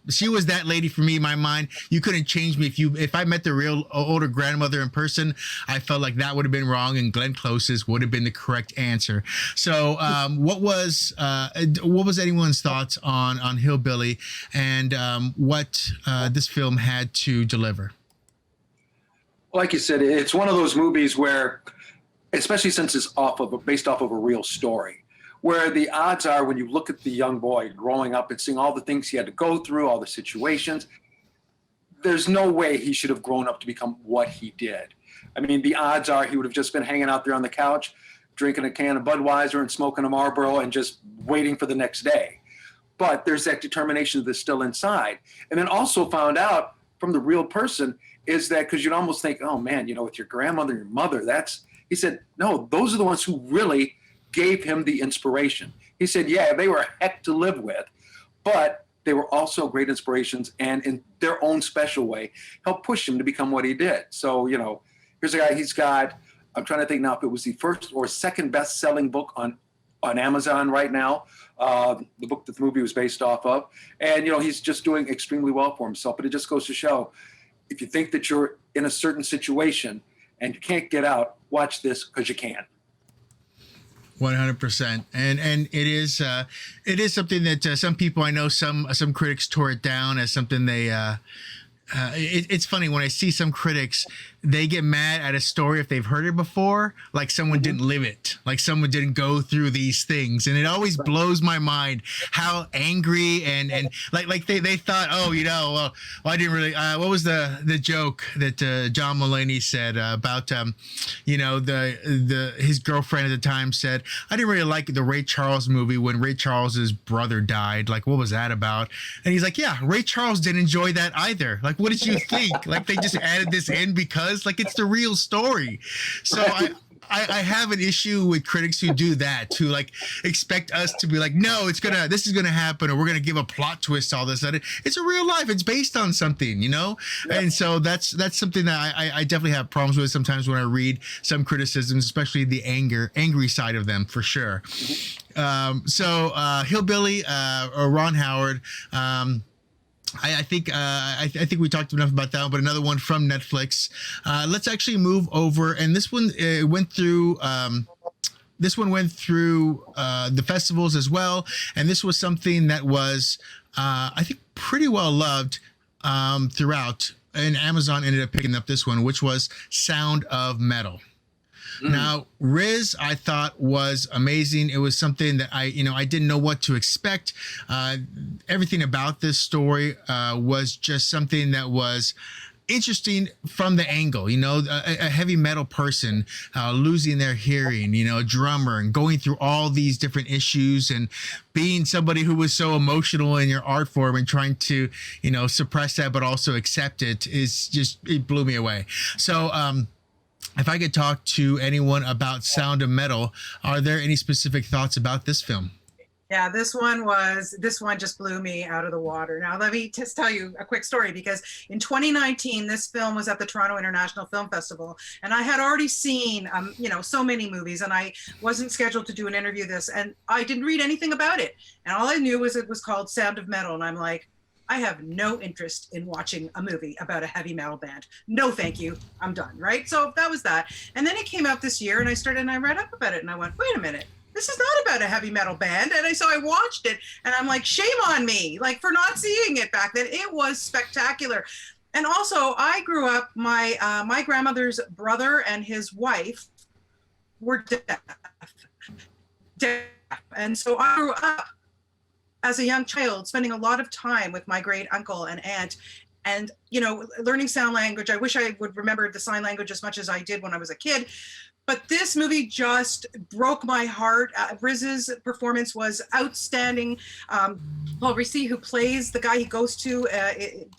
lady for me in my mind. You couldn't change me. If I met the real older grandmother in person, I felt like that would have been wrong, and Glenn Close's would have been the correct answer. So what was anyone's thoughts on Hillbilly, and what this film had to deliver? Like you said, it's one of those movies where, especially since it's based off of a real story, where the odds are, when you look at the young boy growing up and seeing all the things he had to go through, all the situations, there's no way he should have grown up to become what he did. I mean, the odds are he would have just been hanging out there on the couch, drinking a can of Budweiser and smoking a Marlboro and just waiting for the next day. But there's that determination that's still inside. And then also found out from the real person is that, because you'd almost think, oh man, with your grandmother, your mother, he said, no, those are the ones who really gave him the inspiration. He said, yeah, they were a heck to live with, but they were also great inspirations, and in their own special way, helped push him to become what he did. So, here's a guy, he's got, I'm trying to think now if it was the first or second best-selling book on Amazon right now, the book that the movie was based off of. And, he's just doing extremely well for himself. But it just goes to show, if you think that you're in a certain situation and you can't get out, watch this, because you can. 100%, and it is something that some people, I know, some critics tore it down as something they. It's funny when I see some critics, they get mad at a story if they've heard it before, like someone didn't live it, like someone didn't go through these things. And it always blows my mind how angry and like they thought, oh, well, I didn't really, what was the joke that John Mulaney said about, his girlfriend at the time said, I didn't really like the Ray Charles movie when Ray Charles's brother died. Like, what was that about? And he's like, yeah, Ray Charles didn't enjoy that either. Like, what did you think? Like, they just added this in because it's the real story. So I have an issue with critics who do that, who expect us to be like, no, this is gonna happen, or we're gonna give a plot twist all of a sudden. It's a real life. It's based on something, Yeah. And so that's something that I definitely have problems with sometimes when I read some criticisms, especially the angry side of them, for sure. Hillbilly, or Ron Howard. I think we talked enough about that one, but another one from Netflix. Let's actually move over, and this one went through. This one went through the festivals as well, and this was something that was, I think, pretty well loved throughout. And Amazon ended up picking up this one, which was Sound of Metal. Now, Riz, I thought, was amazing. It was something that I didn't know what to expect. Everything about this story was just something that was interesting from the angle, a heavy metal person losing their hearing, a drummer, and going through all these different issues, and being somebody who was so emotional in your art form and trying to, suppress that but also accept it, it blew me away. So, if I could talk to anyone about Sound of Metal, are there any specific thoughts about this film? Yeah, this one just blew me out of the water. Now, let me just tell you a quick story, because in 2019, this film was at the Toronto International Film Festival, and I had already seen, so many movies, and I wasn't scheduled to do an interview this, and I didn't read anything about it. And all I knew was it was called Sound of Metal, and I'm like, I have no interest in watching a movie about a heavy metal band. No, thank you. I'm done, right? So that was that. And then it came out this year, and I read up about it, and I went, wait a minute. This is not about a heavy metal band. And so I watched it, and I'm like, shame on me, for not seeing it back then. It was spectacular. And also, I grew up, my grandmother's brother and his wife were deaf. And so I grew up as a young child, spending a lot of time with my great uncle and aunt, and learning sign language. I wish I would remember the sign language as much as I did when I was a kid. But this movie just broke my heart. Riz's performance was outstanding. Paul Ricci, who plays the guy he goes to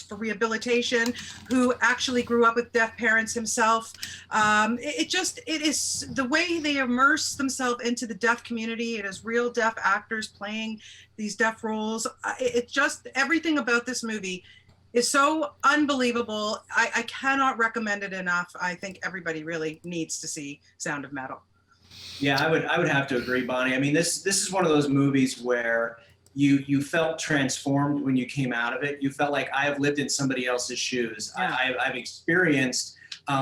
for rehabilitation, who actually grew up with deaf parents himself. It is the way they immerse themselves into the deaf community. It is real deaf actors playing these deaf roles. Everything about this movie is so unbelievable. I cannot recommend it enough. I think everybody really needs to see Sound of Metal. Yeah, I would have to agree, Bonnie. I mean, this is one of those movies where you felt transformed when you came out of it. You felt like I have lived in somebody else's shoes. Yeah. I've experienced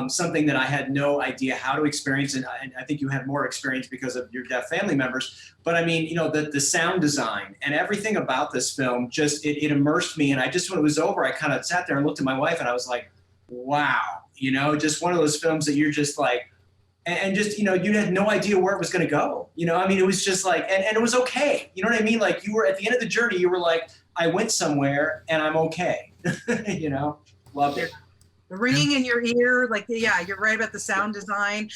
something that I had no idea how to experience, and I think you had more experience because of your deaf family members. But I mean, you know, the sound design and everything about this film just it immersed me. And I just, when it was over, I kind of sat there and looked at my wife, and I was like, wow, you know, just one of those films that you're just like. And just, you know, you had no idea where it was going to go. You know, I mean, it was just like, and it was okay. You know what I mean? Like, you were at the end of the journey, you were like, I went somewhere and I'm okay. You know, loved it. The ringing in your ear, like, yeah, you're right about the sound design.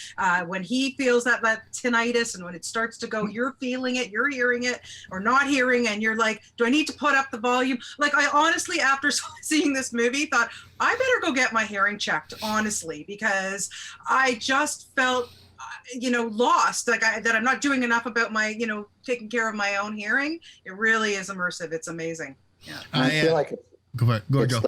When he feels that tinnitus, and when it starts to go, you're feeling it, you're hearing it or not hearing, and you're like, do I need to put up the volume? Like, I honestly, after seeing this movie, thought, I better go get my hearing checked, honestly, because I just felt, you know, lost, like that I'm not doing enough about my, you know, taking care of my own hearing. It really is immersive. It's amazing. Yeah. I feel like Go ahead. Go, Joe.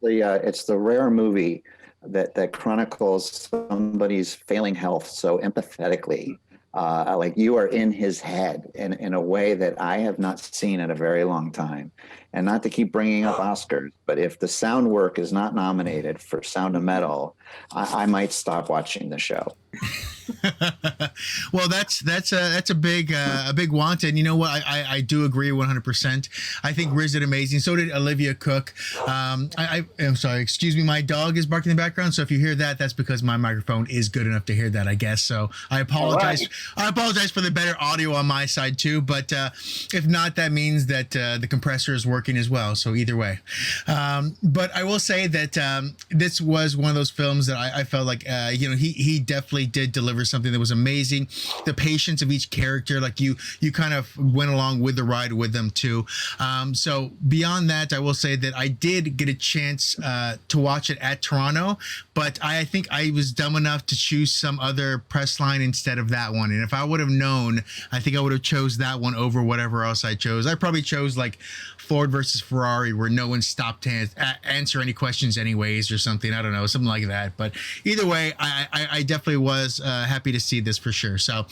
it's the rare movie that chronicles somebody's failing health so empathetically. Like, you are in his head in a way that I have not seen in a very long time. And not to keep bringing up Oscars, but if the sound work is not nominated for Sound of Metal, I might stop watching the show. Well, that's a big want, and you know what, I do agree 100%. I think Riz did amazing. So did Olivia Cook. I'm sorry, excuse me, my dog is barking in the background, so if you hear that, that's because my microphone is good enough to hear that, I guess. So I apologize. Right. I apologize for the better audio on my side too, but if not, that means that the compressor is working as well. So either way, but I will say that this was one of those films that I felt like you know, he definitely did deliver something that was amazing. The patience of each character, like you kind of went along with the ride with them too. So beyond that, I will say that I did get a chance to watch it at Toronto, but I think I was dumb enough to choose some other press line instead of that one. And if I would have known, I think I would have chose that one over whatever else I chose. I probably chose like Ford versus Ferrari, where no one stopped to answer any questions anyways, or something. I don't know, something like that. But either way, I definitely was happy to see this for sure. So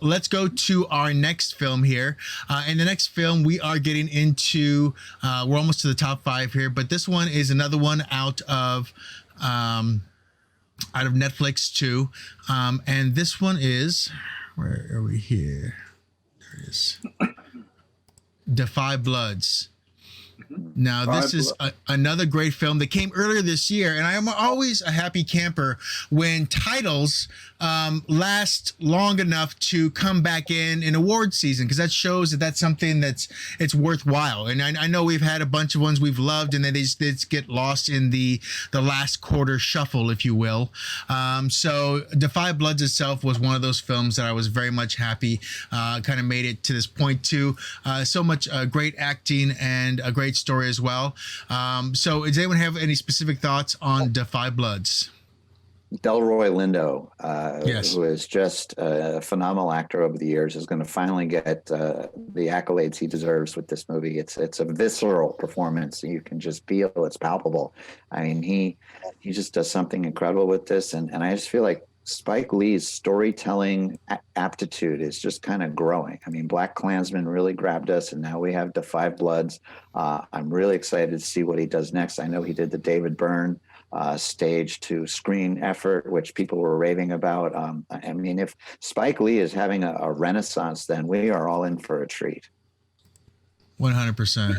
let's go to our next film here. And the next film we are getting into, we're almost to the top 5 here, but this one is another one out of Netflix too. And this one is, where are we here? There it is. Defy Bloods. Now, this is another great film that came earlier this year, and I am always a happy camper when titles last long enough to come back in award season, because that shows that that's something it's worthwhile. And I know we've had a bunch of ones we've loved, and then they just get lost in the last quarter shuffle, if you will. So Defy Bloods itself was one of those films that I was very much happy kind of made it to this point too. So much great acting and a great story as well. So does anyone have any specific thoughts on Defy Bloods? Delroy Lindo, Yes. who is just a phenomenal actor over the years, is going to finally get the accolades he deserves with this movie. It's a visceral performance. You can just feel it's palpable. I mean, he just does something incredible with this, and I just feel like Spike Lee's storytelling aptitude is just kind of growing. I mean, Black Klansman really grabbed us, and now we have Defy Bloods. I'm really excited to see what he does next. I know he did the David Byrne stage to screen effort, which people were raving about. I mean, if Spike Lee is having a renaissance, then we are all in for a treat. 100%.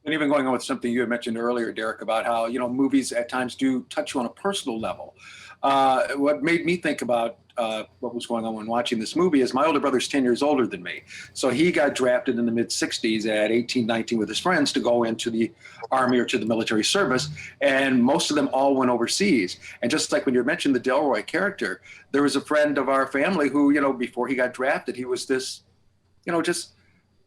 And even going on with something you had mentioned earlier, Derek, about how, you know, movies at times do touch you on a personal level. What made me think about what was going on when watching this movie is my older brother's 10 years older than me. So he got drafted in the mid-60s at 18, 19 with his friends to go into the Army or to the military service. And most of them all went overseas. And just like when you mentioned the Delroy character, there was a friend of our family who, you know, before he got drafted, he was this, you know, just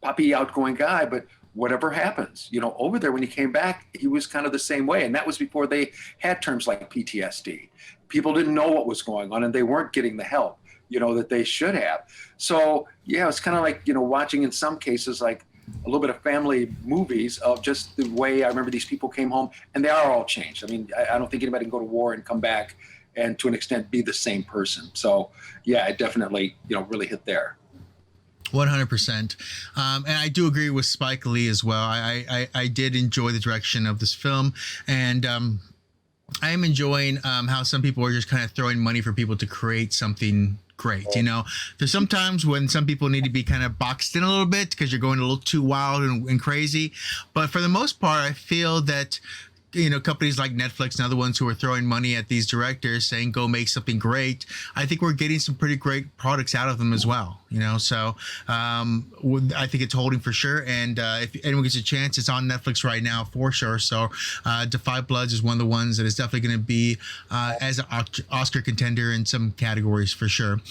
puppy outgoing guy. But whatever happens, you know, over there when he came back, he was kind of the same way. And that was before they had terms like PTSD. People didn't know what was going on, and they weren't getting the help, you know, that they should have. So, yeah, it's kind of like, you know, watching in some cases like a little bit of family movies of just the way I remember these people came home, and they are all changed. I mean, I don't think anybody can go to war and come back and to an extent be the same person. So yeah, it definitely, really hit there. 100%. And I do agree with Spike Lee as well. I did enjoy the direction of this film, and I am enjoying how some people are just kind of throwing money for people to create something great. There's sometimes when some people need to be kind of boxed in a little bit because you're going a little too wild and crazy. But for the most part, I feel that companies like Netflix and other ones who are throwing money at these directors saying, go make something great. I think we're getting some pretty great products out of them as well, so I think it's holding for sure. And if anyone gets a chance, it's on Netflix right now for sure. So Defy Bloods is one of the ones that is definitely going to be as an Oscar contender in some categories for sure.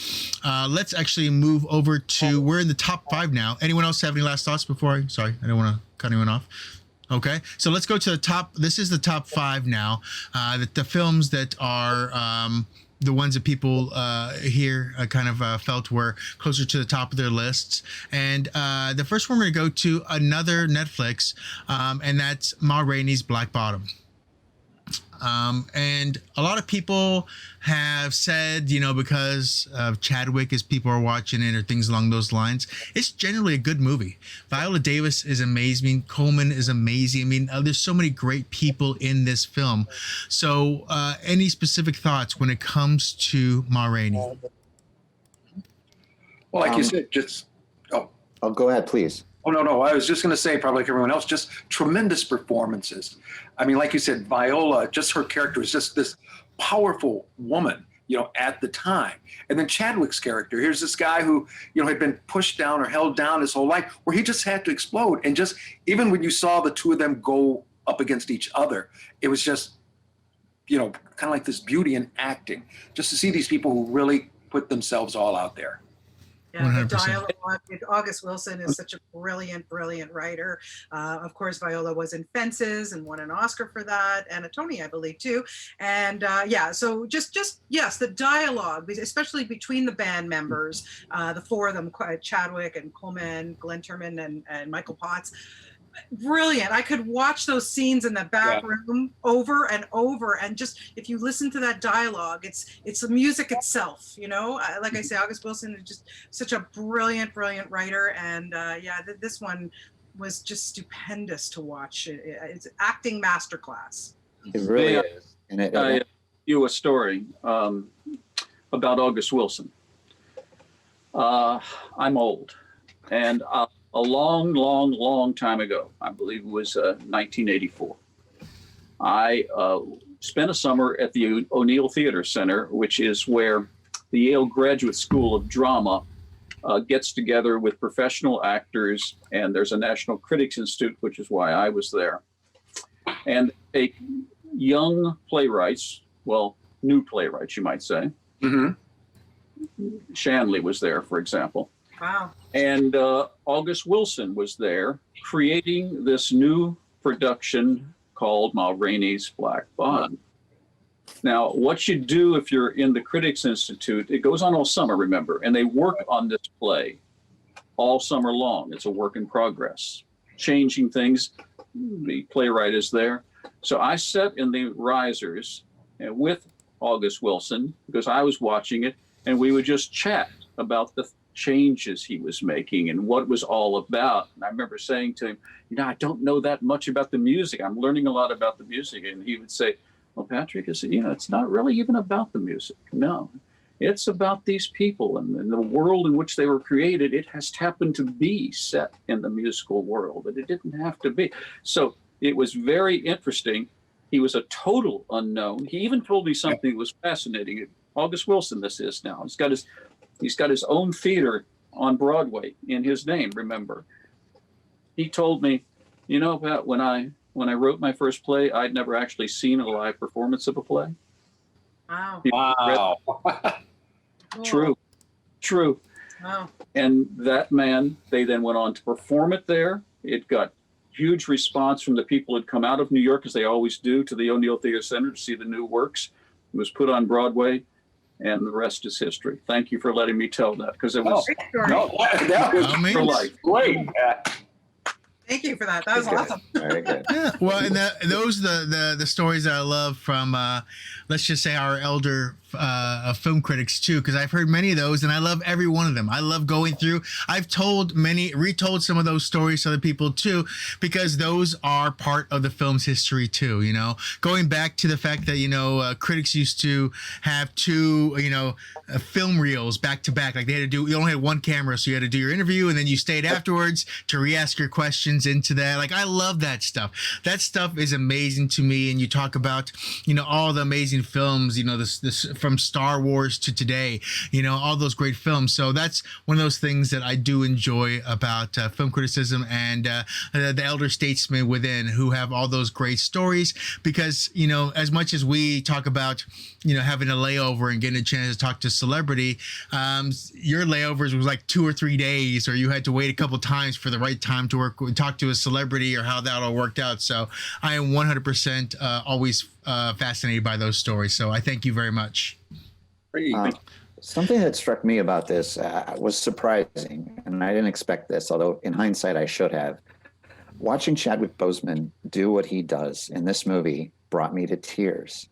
Let's actually move over to, we're in the top 5 now. Anyone else have any last thoughts before I don't want to cut anyone off. Okay, so let's go to the top. This is the top 5 now. The films that are the ones that people here kind of felt were closer to the top of their lists. And the first one we're going to go to another Netflix, and that's Ma Rainey's Black Bottom. And a lot of people have said, because of Chadwick, as people are watching it or things along those lines, it's generally a good movie. Viola Davis is amazing. Coleman is amazing. I mean, there's so many great people in this film. So any specific thoughts when it comes to Ma Rainey? Well, like you said, Oh, go ahead, please. Oh, no. I was just going to say, probably like everyone else, just tremendous performances. I mean, like you said, Viola, just her character is just this powerful woman, at the time. And then Chadwick's character, here's this guy who, had been pushed down or held down his whole life, where he just had to explode. And just, even when you saw the two of them go up against each other, it was just, kind of like this beauty in acting, just to see these people who really put themselves all out there. Yeah, the dialogue. August Wilson is such a brilliant writer. Of course, Viola was in Fences and won an Oscar for that, and a Tony, I believe, too. And so just yes, the dialogue, especially between the band members, the 4 of them, Chadwick and Coleman, Glenn Turman, and Michael Potts. Brilliant. I could watch those scenes in the back room over and over, and just if you listen to that dialogue, it's the music itself. Like I say, August Wilson is just such a brilliant writer, and this one was just stupendous to watch. It's acting masterclass. It really is. And I you a story about August Wilson. I'm old, and a long time ago, I believe it was 1984, I spent a summer at the O'Neill Theater Center, which is where the Yale Graduate School of Drama gets together with professional actors, and there's a National Critics Institute, which is why I was there. And a young playwrights, new playwrights, you might say. Mm-hmm. Shanley was there, for example. Wow. And August Wilson was there creating this new production called Ma Rainey's Black Bottom. Now, what you do if you're in the Critics Institute, it goes on all summer, remember, and they work on this play all summer long. It's a work in progress, changing things. The playwright is there. So I sat in the risers with August Wilson because I was watching it, and we would just chat about the changes he was making and what it was all about. And I remember saying to him, I don't know that much about the music. I'm learning a lot about the music. And he would say, well, Patrick, it's not really even about the music. No, it's about these people and the world in which they were created. It has happened to be set in the musical world, but it didn't have to be. So it was very interesting. He was a total unknown. He even told me something that was fascinating. August Wilson, this is now. He's got his own theater on Broadway in his name, remember. He told me, Pat, when I wrote my first play, I'd never actually seen a live performance of a play. Wow. Wow. True. Wow. And that man, they then went on to perform it there. It got huge response from the people who'd come out of New York, as they always do, to the O'Neill Theater Center to see the new works. It was put on Broadway. And the rest is history. Thank you for letting me tell that, because it was that was for life. Great. Thank you for that. That was Good. awesome. Very good. Yeah, well, and those the stories that I love from let's just say our elder film critics too, because I've heard many of those and I love every one of them. I love going through. I've retold some of those stories to other people too, because those are part of the film's history too. You know, going back to the fact that critics used to have two film reels back to back, like they had to do. You only had one camera, so you had to do your interview and then you stayed afterwards to re-ask your questions into that. Like I love that stuff. That stuff is amazing to me. And you talk about all the amazing films. This from Star Wars to today. All those great films. So that's one of those things that I do enjoy about film criticism and the elder statesmen within who have all those great stories. Because as much as we talk about having a layover and getting a chance to talk to celebrity, your layovers was like 2 or 3 days, or you had to wait a couple times for the right time to talk to a celebrity, or how that all worked out. So I am 100% always fascinated by those stories. So I thank you very much. Something that struck me about this was surprising, and I didn't expect this, although in hindsight I should have. Watching Chadwick Boseman do what he does in this movie brought me to tears.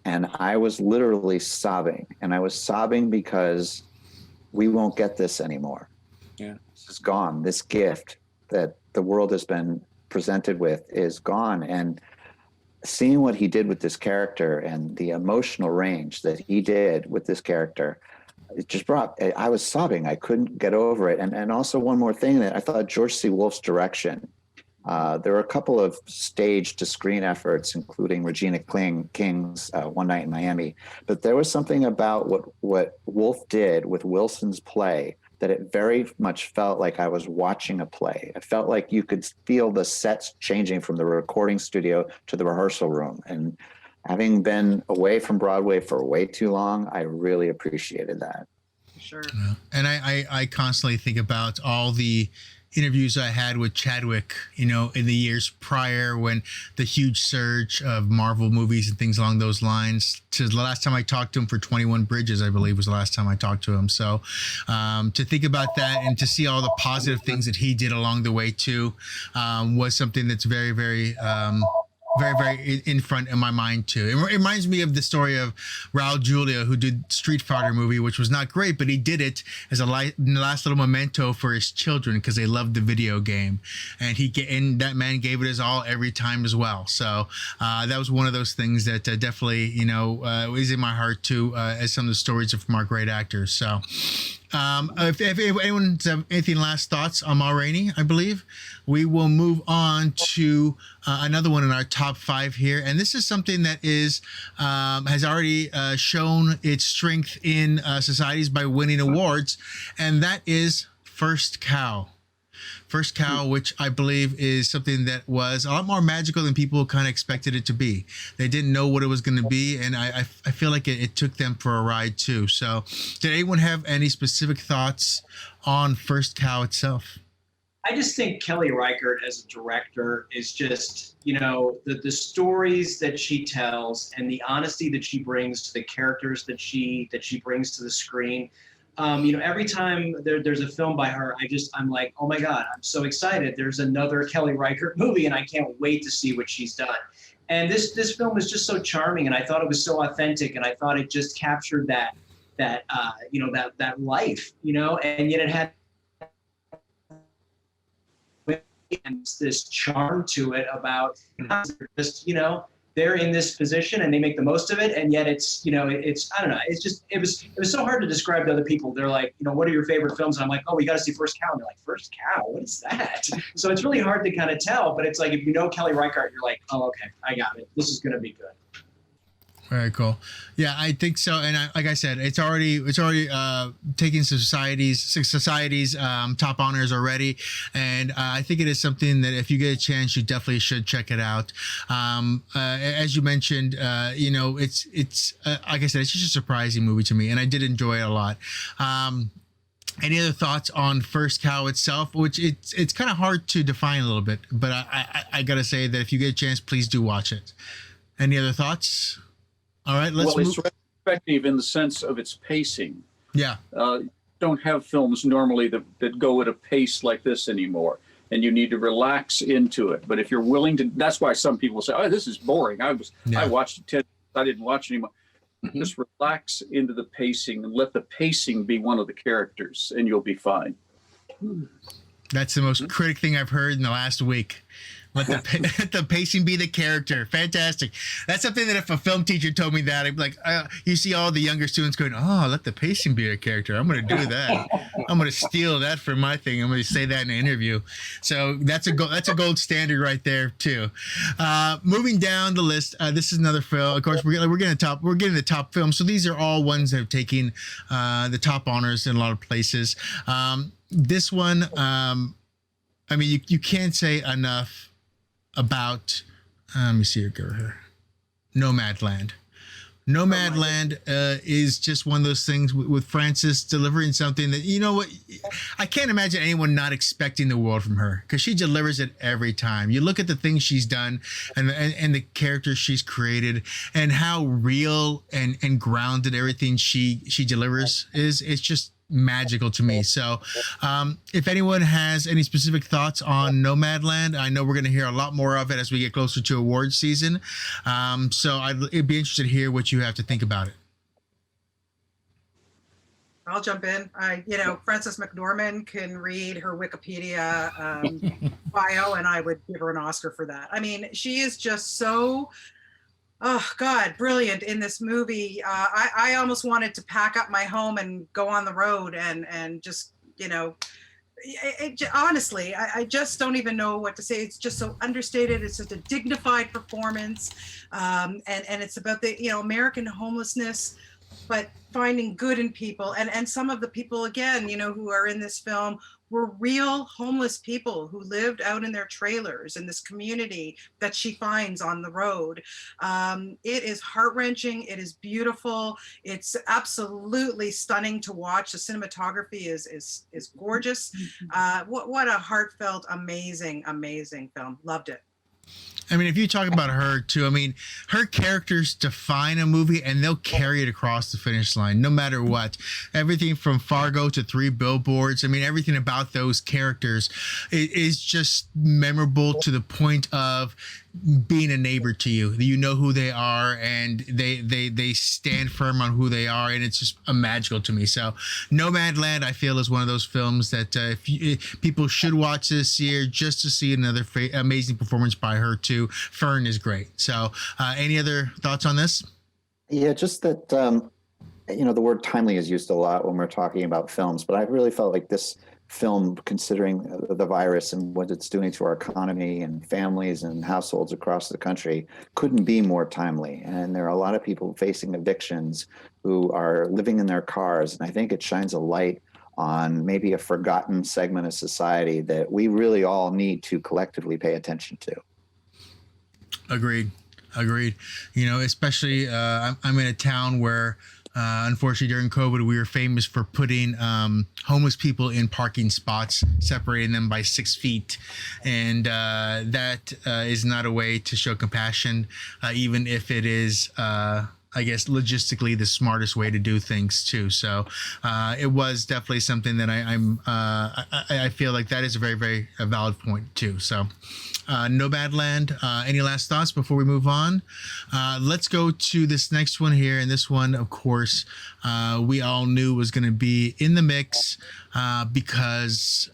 And I was literally sobbing. And I was sobbing because we won't get this anymore. Yeah. This is gone. This gift that the world has been presented with is gone. And seeing what he did with this character and the emotional range that he did with this character, it just I was sobbing. I couldn't get over it. And also one more thing, that I thought George C. Wolfe's direction, there were a couple of stage to screen efforts, including Regina King's One Night in Miami. But there was something about what Wolfe did with Wilson's play that it very much felt like I was watching a play. It felt like you could feel the sets changing from the recording studio to the rehearsal room. And having been away from Broadway for way too long, I really appreciated that. Sure. Yeah. And I constantly think about all the interviews I had with Chadwick, in the years prior, when the huge surge of Marvel movies and things along those lines, to the last time I talked to him for 21 Bridges, I believe was the last time I talked to him. So to think about that and to see all the positive things that he did along the way too, was something that's very, very, very, very in front of my mind too. It reminds me of the story of Raul Julia, who did Street Fighter movie, which was not great, but he did it as a last little memento for his children because they loved the video game, and that man gave it his all every time as well. So that was one of those things that definitely is in my heart too, as some of the stories from our great actors. So if anyone's have anything last thoughts on Ma Rainey, I believe we will move on to another one in our top 5 here, and this is something that has already shown its strength in societies by winning awards, and that is First Cow. First Cow, which I believe is something that was a lot more magical than people kind of expected it to be. They didn't know what it was going to be, and I feel like it took them for a ride too. So did anyone have any specific thoughts on First Cow itself? I just think Kelly Reichardt as a director is just, the stories that she tells and the honesty that she brings to the characters that she brings to the screen. Every time there's a film by her, I'm like, oh my God, I'm so excited. There's another Kelly Reichardt movie, and I can't wait to see what she's done. And this film is just so charming, and I thought it was so authentic, and I thought it just captured that life, and yet it had this charm to it about just, they're in this position and they make the most of it, and yet it's I don't know, it was so hard to describe to other people. They're like, what are your favorite films? And I'm like, oh, we got to see First Cow. And they're like, First Cow, what is that? So it's really hard to kind of tell, but it's like, if you know Kelly Reichardt, you're like, oh, okay, I got it, this is going to be good. Very cool. Yeah, I think so. And like I said, it's already taking society's top honors already. And I think it is something that if you get a chance, you definitely should check it out. As you mentioned, it's like I said, it's just a surprising movie to me, and I did enjoy it a lot. Any other thoughts on First Cow itself, which it's kind of hard to define a little bit, but I got to say that if you get a chance, please do watch it. Any other thoughts? All right, let's move. It's effective in the sense of its pacing. Yeah. Don't have films normally that go at a pace like this anymore. and you need to relax into it. But if you're willing to, that's why some people say, "Oh, this is boring. I watched it 10. I didn't watch anymore." Just relax into the pacing and let the pacing be one of the characters, and you'll be fine. That's the most critic thing I've heard in the last week. Let the pacing be the character. Fantastic. That's something that if a film teacher told me that, I'd be like, you see all the younger students going, "Oh, let the pacing be a character. I'm going to do that. I'm going to steal that for my thing. I'm going to say that in an interview." So that's a gold standard right there too. Moving down the list, this is another film. Of course, we're getting the top films. So these are all ones that have taken the top honors in a lot of places. This one, I mean, you can't say enough about, let me see here, Nomadland. Nomadland is just one of those things with Frances delivering something that, you know what, I can't imagine anyone not expecting the world from her, because she delivers it every time. You look at the things she's done and the characters she's created and how real and grounded everything she delivers is. It's just magical to me. So if anyone has any specific thoughts on Nomadland, I know we're going to hear a lot more of it as we get closer to awards season. So it'd be interested to hear what you have to think about it. I'll jump in. Frances McDormand can read her Wikipedia bio, and I would give her an Oscar for that. I mean, she is just so, oh God, brilliant in this movie. I almost wanted to pack up my home and go on the road and just, honestly, I just don't even know what to say. It's just so understated. It's just a dignified performance. And it's about the, American homelessness, but finding good in people. And some of the people, again, who are in this film were real homeless people who lived out in their trailers in this community that she finds on the road. It is heart-wrenching. It is beautiful. It's absolutely stunning to watch. The cinematography is gorgeous. What a heartfelt, amazing film. Loved it. I mean, if you talk about her too, I mean, her characters define a movie and they'll carry it across the finish line, no matter what. Everything from Fargo to Three Billboards. I mean, everything about those characters is just memorable to the point of being a neighbor to you. You know who they are, and they stand firm on who they are, and it's just magical to me. So Nomadland, I feel, is one of those films that people should watch this year just to see another amazing performance by her too. Fern is great. So any other thoughts on this? Yeah, just that the word timely is used a lot when we're talking about films, but I really felt like this film, considering the virus and what it's doing to our economy and families and households across the country, couldn't be more timely. And there are a lot of people facing evictions who are living in their cars. And I think it shines a light on maybe a forgotten segment of society that we really all need to collectively pay attention to. Agreed. Especially I'm in a town where unfortunately during COVID, we were famous for putting homeless people in parking spots, separating them by 6 feet. And that is not a way to show compassion, even if it is, I guess, logistically the smartest way to do things too. So it was definitely something that I feel like that is a very, very valid point too. So Nomadland, any last thoughts before we move on? Let's go to this next one here. And this one, of course, we all knew was going to be in the mix because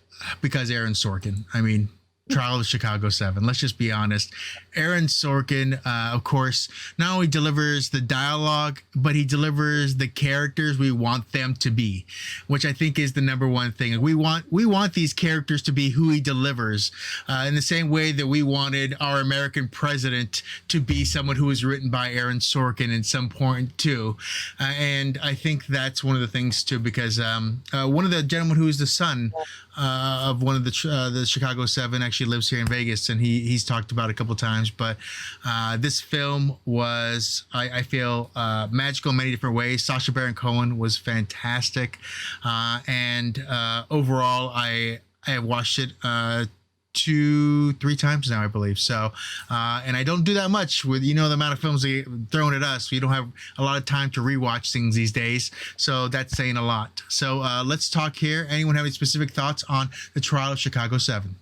Aaron Sorkin. I mean, Trial of Chicago 7. Let's just be honest. Aaron Sorkin, of course, not only delivers the dialogue, but he delivers the characters we want them to be, which I think is the number one thing. We want these characters to be who he delivers, in the same way that we wanted our American president to be someone who was written by Aaron Sorkin at some point too. And I think that's one of the things too, because one of the gentlemen who is the son of one of the Chicago 7 actually lives here in Vegas, and he's talked about it a couple of times. But this film was, I feel, magical in many different ways. Sacha Baron Cohen was fantastic, and overall, I have watched it 2-3 times now, I believe. So, and I don't do that much with, the amount of films they thrown at us. We don't have a lot of time to rewatch things these days. So that's saying a lot. So let's talk here. Anyone have any specific thoughts on the Trial of Chicago 7?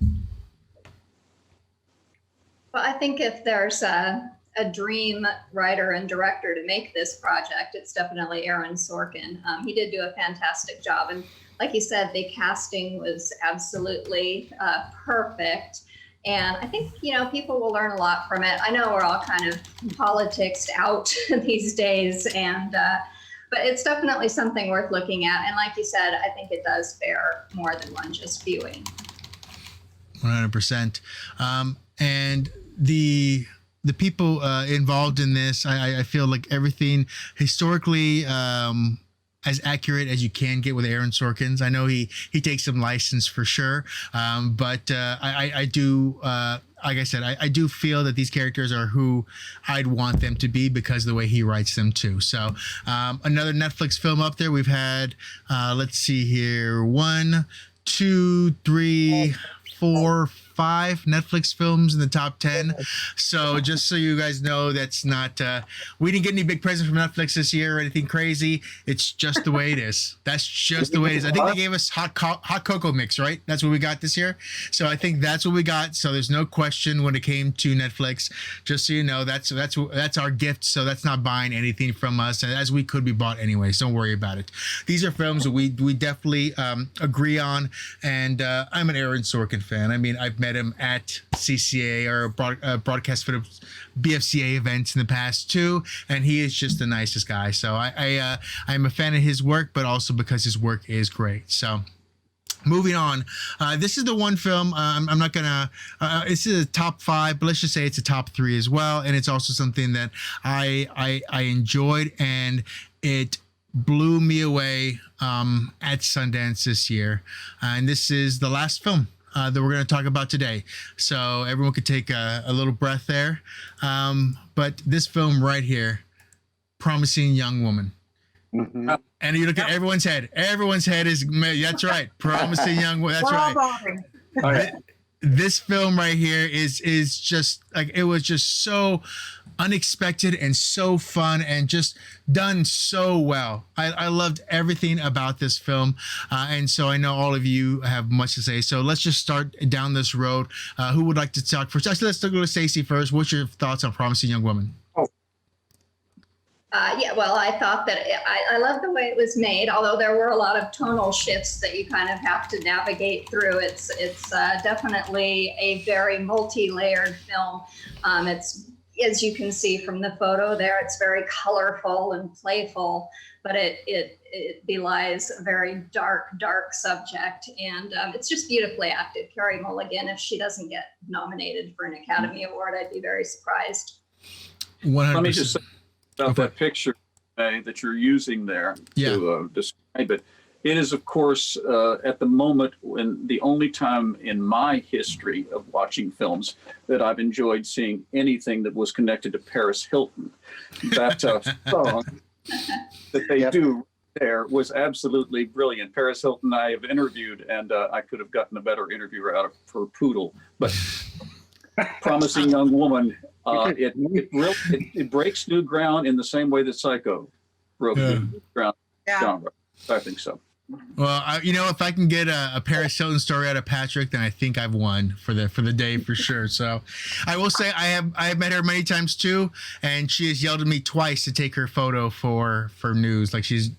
Well, I think if there's a dream writer and director to make this project, it's definitely Aaron Sorkin. He did do a fantastic job. And like you said, the casting was absolutely perfect. And I think, people will learn a lot from it. I know we're all kind of politicsed out these days, but it's definitely something worth looking at. And like you said, I think it does bear more than one just viewing. 100%. And the people involved in this, I feel like everything historically as accurate as you can get with Aaron Sorkin's. I know he takes some license for sure, but I do, like I said, I do feel that these characters are who I'd want them to be because of the way he writes them too. So another Netflix film up there. We've had, let's see here, 1, 2, 3, 4, 5 Netflix films in the top 10. So just so you guys know, that's not, we didn't get any big presents from Netflix this year or anything crazy. It's just the way it is. That's just the way it is. I think they gave us hot cocoa mix, right? That's what we got this year. So I think that's what we got. So there's no question when it came to Netflix. Just so you know, that's our gift. So that's not buying anything from us, as we could be bought anyways. Don't worry about it. These are films that we definitely agree on, and I'm an Aaron Sorkin fan. I mean, I've met him at CCA or broadcast for BFCA events in the past too, and he is just the nicest guy. So I'm a fan of his work, but also because his work is great. So moving on, this is the one film I'm not gonna. This is a top 5, but let's just say it's a top 3 as well, and it's also something that I enjoyed, and it blew me away at Sundance this year. And this is the last film that we're going to talk about today. So everyone could take a little breath there. But this film right here, Promising Young Woman. Mm-hmm. And you look at everyone's head. Everyone's head is, that's right. Promising Young Woman. That's right. All right. This film right here is just like, it was just so unexpected and so fun and just done so well. I loved everything about this film, and so I know all of you have much to say. So let's just start down this road. Who would like to talk first? Actually, let's go to Staci first. What's your thoughts on Promising Young Woman? Yeah, well, I thought that I love the way it was made, although there were a lot of tonal shifts that you kind of have to navigate through. It's definitely a very multi-layered film. It's, as you can see from the photo there, it's very colorful and playful, but it belies a very dark subject, and it's just beautifully acted. Carey Mulligan, if she doesn't get nominated for an Academy Award, I'd be very surprised. 100%. Let me just say about that picture that you're using there to describe it. It is, of course, at the moment when the only time in my history of watching films that I've enjoyed seeing anything that was connected to Paris Hilton. That song that they do there was absolutely brilliant. Paris Hilton I have interviewed, and I could have gotten a better interviewer out of her poodle. But Promising Young Woman, it breaks new ground in the same way that Psycho broke new ground genre. I think so. Well, if I can get a Paris Hilton story out of Patrick, then I think I've won for the day for sure. So I will say I have met her many times too, and she has yelled at me twice to take her photo for news. Like she's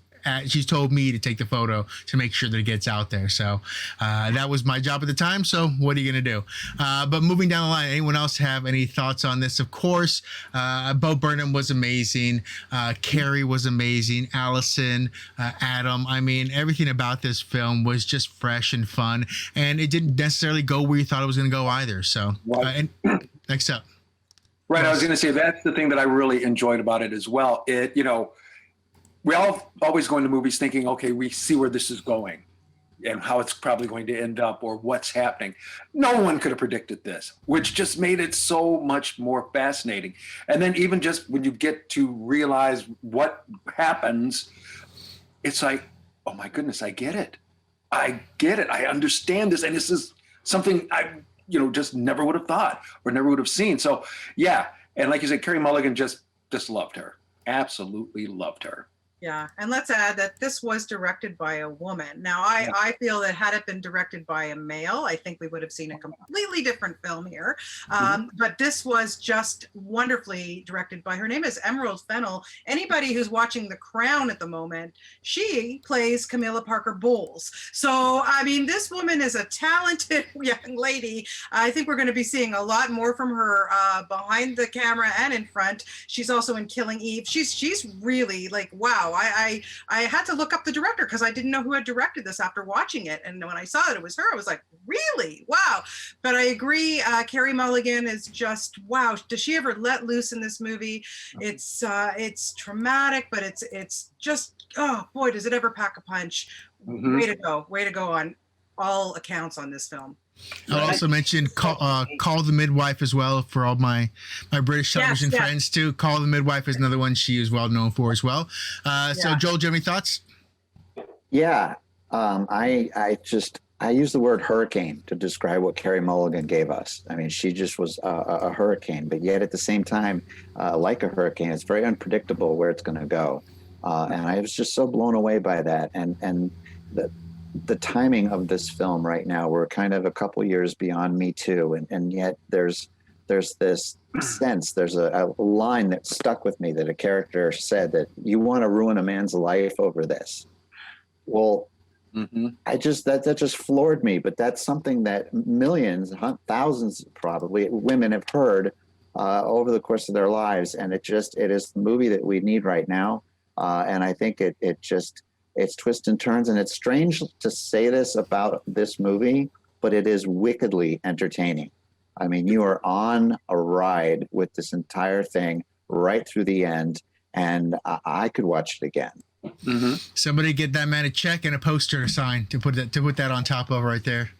told me to take the photo to make sure that it gets out there. So that was my job at the time. So what are you going to do? But moving down the line, anyone else have any thoughts on this? Of course, Bo Burnham was amazing. Carrie was amazing. Allison, Adam. I mean, everything about this film was just fresh and fun. And it didn't necessarily go where you thought it was going to go either. So and next up. Right. I was going to say, that's the thing that I really enjoyed about it as well. We all always go into movies thinking, okay, we see where this is going and how it's probably going to end up or what's happening. No one could have predicted this, which just made it so much more fascinating. And then even just when you get to realize what happens, it's like, oh my goodness, I get it. I understand this. And this is something I, just never would have thought or never would have seen. So yeah. And like you said, Carey Mulligan just loved her. Absolutely loved her. Yeah, and let's add that this was directed by a woman. Now, I feel that had it been directed by a male, I think we would have seen a completely different film here. But this was just wonderfully directed by, her name is Emerald Fennell. Anybody who's watching The Crown at the moment, she plays Camilla Parker Bowles. So, I mean, this woman is a talented young lady. I think we're going to be seeing a lot more from her behind the camera and in front. She's also in Killing Eve. She's really like, wow. I had to look up the director because I didn't know who had directed this after watching it. And when I saw that it was her, I was like, really? Wow. But I agree. Carey Mulligan is just, wow. Does she ever let loose in this movie? It's traumatic, but it's just, oh boy, does it ever pack a punch. Way to go on all accounts on this film. I'll also mention Call the Midwife as well for all my British television friends too. Call the Midwife is another one she is well known for as well. So Joel, do you have any thoughts? Yeah, I use the word hurricane to describe what Carey Mulligan gave us. I mean, she just was a hurricane, but yet at the same time, like a hurricane, it's very unpredictable where it's going to go. And I was just so blown away by that. And the timing of this film right now, we're kind of a couple years beyond Me Too, and yet there's this sense, there's a line that stuck with me that a character said that you want to ruin a man's life over this. Well, I just that just floored me, but that's something that millions, thousands probably women have heard over the course of their lives, and it is the movie that we need right now. And I think it's twists and turns, and it's strange to say this about this movie, but it is wickedly entertaining. I mean, you are on a ride with this entire thing right through the end, and I could watch it again. Somebody get that man a check and a poster to sign to put that on top of right there.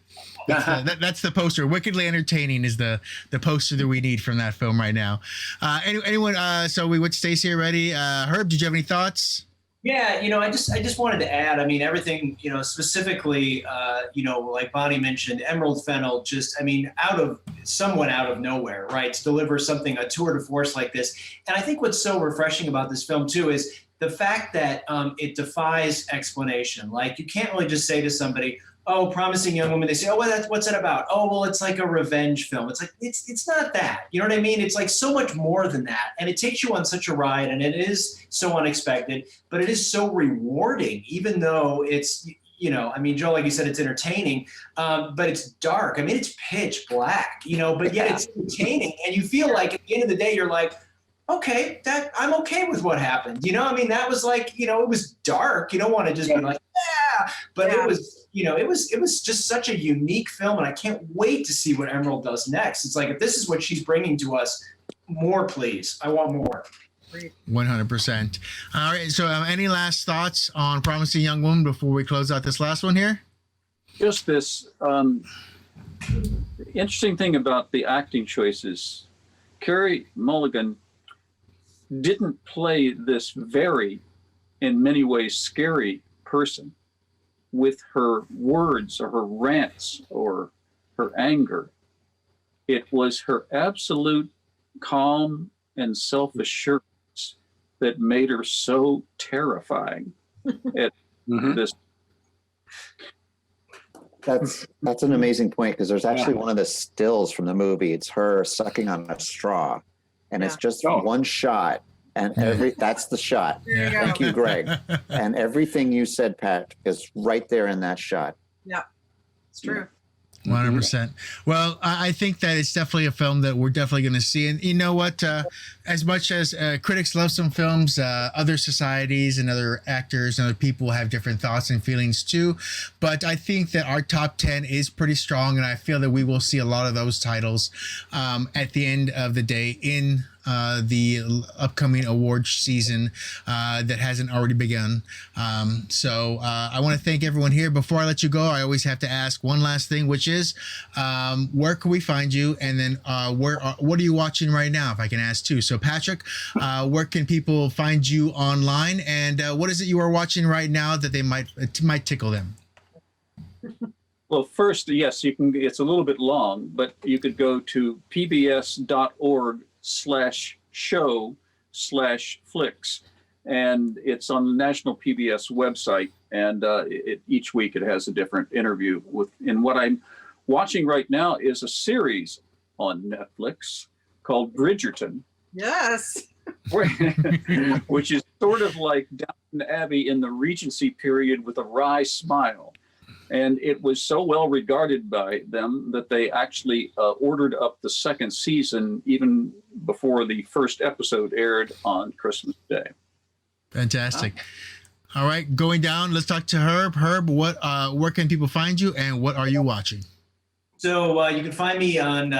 That's the poster. Wickedly entertaining is the poster that we need from that film right now. Anyone? So we went Staci already. Herb, did you have any thoughts? Yeah, I just wanted to add, I mean, everything, specifically, like Bonnie mentioned, Emerald Fennell, somewhat out of nowhere, right, to deliver something, a tour de force like this. And I think what's so refreshing about this film, too, is the fact that it defies explanation. Like, you can't really just say to somebody, oh, Promising Young Woman, they say, oh, well, what's it about? Oh, well, it's like a revenge film. It's like, it's not that. You know what I mean? It's like so much more than that. And it takes you on such a ride, and it is so unexpected, but it is so rewarding, even though it's, Joel, like you said, it's entertaining, but it's dark. I mean, it's pitch black, but yet it's entertaining. And you feel like at the end of the day, you're like, okay, I'm okay with what happened. That was like, it was dark. You don't want to just be like, yeah, but it was just such a unique film, and I can't wait to see what Emerald does next. It's like, if this is what she's bringing to us, more, please. I want more. 100%. All right. So, any last thoughts on Promising Young Woman before we close out this last one here? Just this interesting thing about the acting choices. Carey Mulligan didn't play this very, in many ways, scary person with her words or her rants or her anger. It was her absolute calm and self-assurance that made her so terrifying at this. That's an amazing point, because there's actually one of the stills from the movie. It's her sucking on a straw, and it's just one shot, and that's the shot. Thank you, Greg. And everything you said, Pat, is right there in that shot. Yeah, it's true. 100%. Well, I think that it's definitely a film that we're definitely going to see. And you know what? As much as critics love some films, other societies and other actors and other people have different thoughts and feelings too. But I think that our top 10 is pretty strong, and I feel that we will see a lot of those titles at the end of the day in the upcoming award season that hasn't already begun. So I want to thank everyone here. Before I let you go, I always have to ask one last thing, which is where can we find you? And then what are you watching right now, if I can ask too? So Patrick, where can people find you online? And what is it you are watching right now that they might tickle them? Well, first, yes, you can. It's a little bit long, but you could go to pbs.org/show/flicks, and it's on the National PBS website. And each week it has a different interview with. And what I'm watching right now is a series on Netflix called Bridgerton. Yes. Which is sort of like Downton Abbey in the Regency period with a wry smile. And it was so well regarded by them that they actually ordered up the second season even before the first episode aired on Christmas Day. Fantastic. All right, going down, let's talk to Herb. Herb, where can people find you and what are you watching? So you can find me on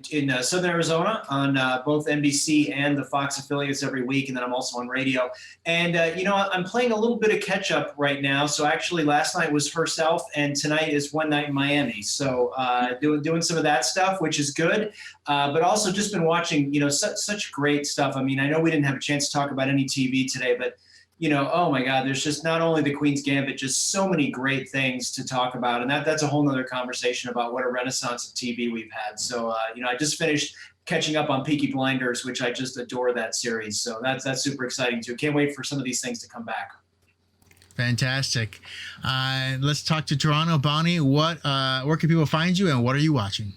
in Southern Arizona on both NBC and the Fox affiliates every week, and then I'm also on radio. And I'm playing a little bit of catch up right now. So actually, last night was Herself, and tonight is One Night in Miami. So doing some of that stuff, which is good. But also just been watching such great stuff. I mean, I know we didn't have a chance to talk about any TV today, but oh my God, there's just not only the Queen's Gambit, just so many great things to talk about. And that's a whole nother conversation about what a renaissance of TV we've had. So, I just finished catching up on Peaky Blinders, which I just adore that series. So that's super exciting too. Can't wait for some of these things to come back. Fantastic. Let's talk to Toronto. Bonnie, where can people find you and what are you watching?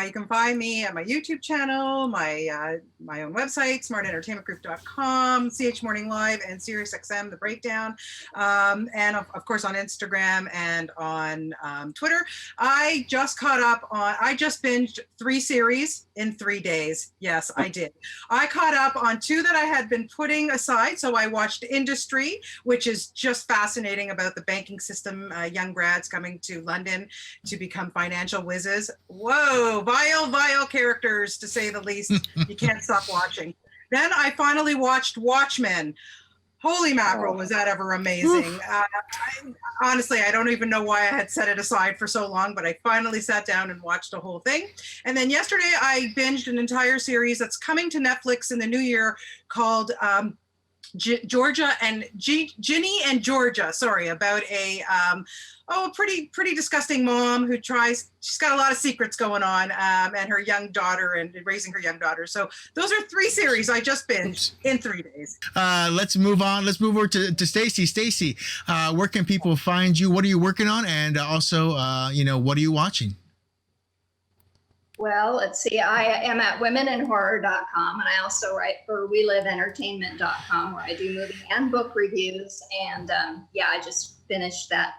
You can find me at my YouTube channel, my own website, smartentertainmentgroup.com, CH Morning Live, and SiriusXM, The Breakdown, and of course on Instagram and on Twitter. I just binged 3 series in 3 days. Yes, I did. I caught up on 2 that I had been putting aside. So I watched Industry, which is just fascinating about the banking system, young grads coming to London to become financial whizzes. Whoa. Vile characters, to say the least. You can't stop watching. Then I finally watched Watchmen. Holy mackerel, was that ever amazing. Honestly, I don't even know why I had set it aside for so long, but I finally sat down and watched the whole thing. And then yesterday I binged an entire series that's coming to Netflix in the new year called Georgia and Ginny and Georgia, about a pretty disgusting mom who she's got a lot of secrets going on, and her young daughter and raising her young daughter. So those are 3 series I just binged in 3 days. Let's move on. Let's move over to Staci. Staci, where can people find you? What are you working on? And also, what are you watching? Well, let's see. I am at womeninhorror.com, and I also write for weliveentertainment.com, where I do movie and book reviews. And I just finished that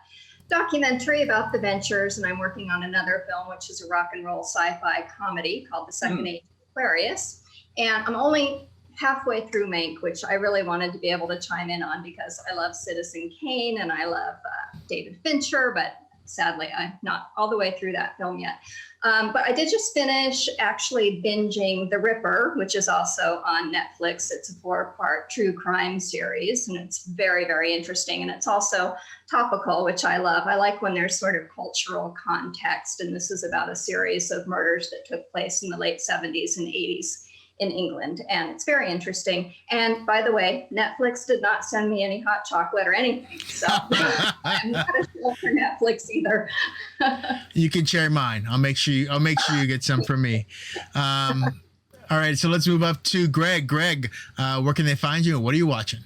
documentary about the Ventures, and I'm working on another film, which is a rock and roll sci-fi comedy called The Second Age of Aquarius. And I'm only halfway through Mank, which I really wanted to be able to chime in on because I love Citizen Kane and I love David Fincher, but sadly, I'm not all the way through that film yet. But I did just finish actually binging The Ripper, which is also on Netflix. It's a 4-part true crime series, and it's very, very interesting. And it's also topical, which I love. I like when there's sort of cultural context. And this is about a series of murders that took place in the late 70s and 80s in England, and it's very interesting. And by the way, Netflix did not send me any hot chocolate or anything, so I'm not a show for Netflix either. You can share mine. I'll make sure you get some from me. All right, so let's move up to Greg. Greg, where can they find you and what are you watching?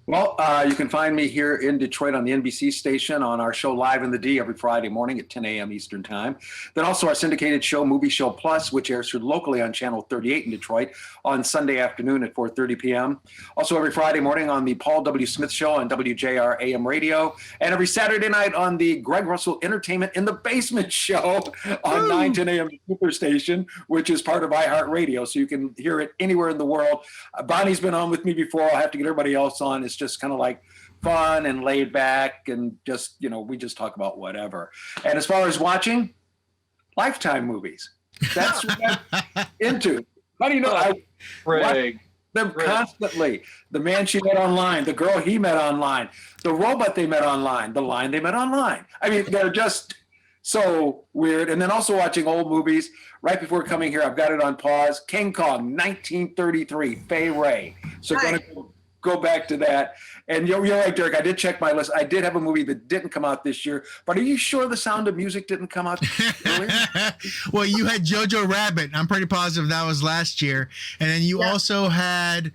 Well, you can find me here in Detroit on the NBC station on our show Live in the D every Friday morning at 10 a.m. Eastern Time. Then also our syndicated show Movie Show Plus, which airs locally on Channel 38 in Detroit on Sunday afternoon at 4:30 p.m. Also every Friday morning on the Paul W. Smith Show on WJR AM Radio. And every Saturday night on the Greg Russell Entertainment in the Basement Show on 9:10 a.m. Super Station, which is part of iHeartRadio. So you can hear it anywhere in the world. Bonnie's been on with me before. I'll have to get everybody else on. It's just kind of like fun and laid back and just, we just talk about whatever. And as far as watching, Lifetime movies. That's what I'm into. How do you know? I watch them constantly. The man she met online, the girl he met online, the robot they met online, the line they met online. I mean, they're just so weird. And then also watching old movies. Right before coming here, I've got it on pause. King Kong, 1933, Fay Ray. So going to go back to that. And you're right, Derek. I did check my list. I did have a movie that didn't come out this year. But are you sure The Sound of Music didn't come out earlier? Well, you had Jojo Rabbit. I'm pretty positive that was last year. And then you also had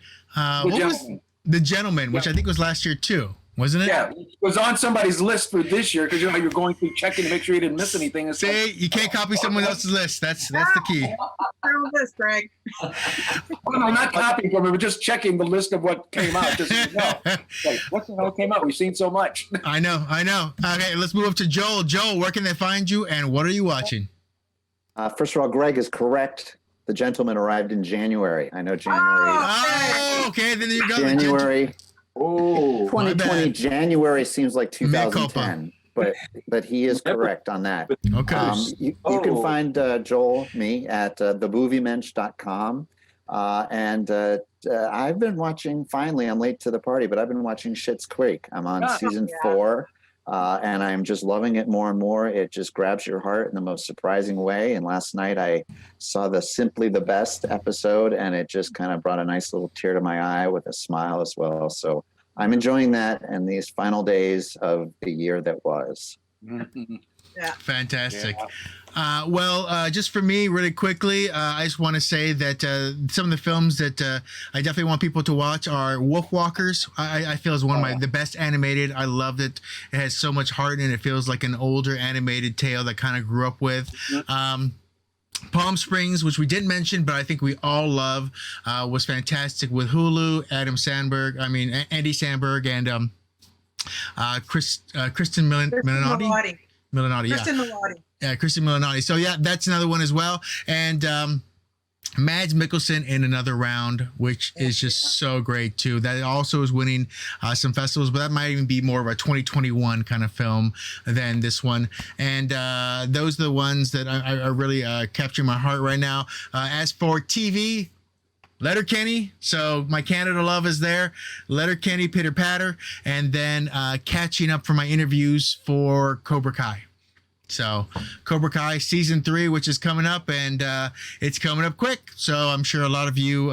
The Gentleman, which I think was last year too, wasn't it? Yeah, it was on somebody's list for this year because you're going through checking to make sure you didn't miss anything. It's See, you can't copy someone else's list. That's the key. Through this, Greg. well, no, not copying from it, but just checking the list of what came out. Just so you know. Like, what the hell came out? We've seen so much. I know. Okay, let's move up to Joel. Joel, where can they find you, and what are you watching? First of all, Greg is correct. The Gentleman arrived in January. I know January. Oh, okay. Then you go. January. Oh, 2020 January seems like 2010, but he is correct on that. Okay. You can find Joel, me, at themoviemensch.com. And I've been watching, finally, I'm late to the party, but I've been watching Schitt's Creek. I'm on season 4. And I'm just loving it more and more. It just grabs your heart in the most surprising way. And last night I saw the Simply the Best episode, and it just kind of brought a nice little tear to my eye with a smile as well. So I'm enjoying that in these final days of the year that was. Yeah. Fantastic. Yeah. Well, just for me, really quickly, I just want to say that some of the films that I definitely want people to watch are Wolf Walkers. I feel is one of the best animated. I loved it. It has so much heart in it. It feels like an older animated tale that kind of grew up with. Palm Springs, which we didn't mention, but I think we all love, was fantastic with Hulu, Andy Samberg, and Kristen Milanotti. Milanotti, Kristen Milanotti. Yeah, Kristen Milanotti. So yeah, that's another one as well. And Mads Mikkelsen in Another Round, which is just so great too. That also is winning some festivals, but that might even be more of a 2021 kind of film than this one. And those are the ones that are really capturing my heart right now. As for TV, Letterkenny, so my Canada love is there. Letterkenny, Pitter Patter, and then catching up for my interviews for Cobra Kai. So Cobra Kai season 3, which is coming up, and it's coming up quick. So I'm sure a lot of you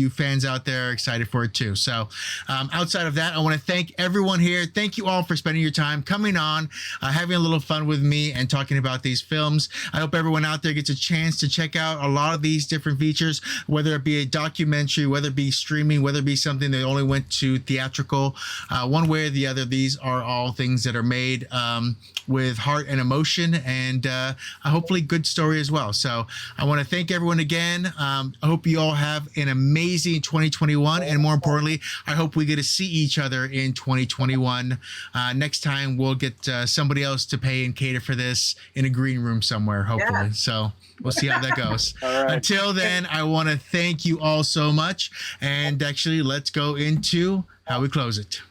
fans out there are excited for it too. So outside of that, I want to thank everyone here. Thank you all for spending your time coming on, having a little fun with me and talking about these films. I hope everyone out there gets a chance to check out a lot of these different features, whether it be a documentary, whether it be streaming, whether it be something that only went to theatrical. One way or the other, these are all things that are made with heart and emotion, and hopefully good story as well. So I want to thank everyone again. I hope you all have an amazing 2021, and more importantly, I hope we get to see each other in 2021. Next time we'll get somebody else to pay and cater for this in a green room somewhere, hopefully. Yeah. So we'll see how that goes. Right. Until then, I want to thank you all so much, and actually let's go into how we close it.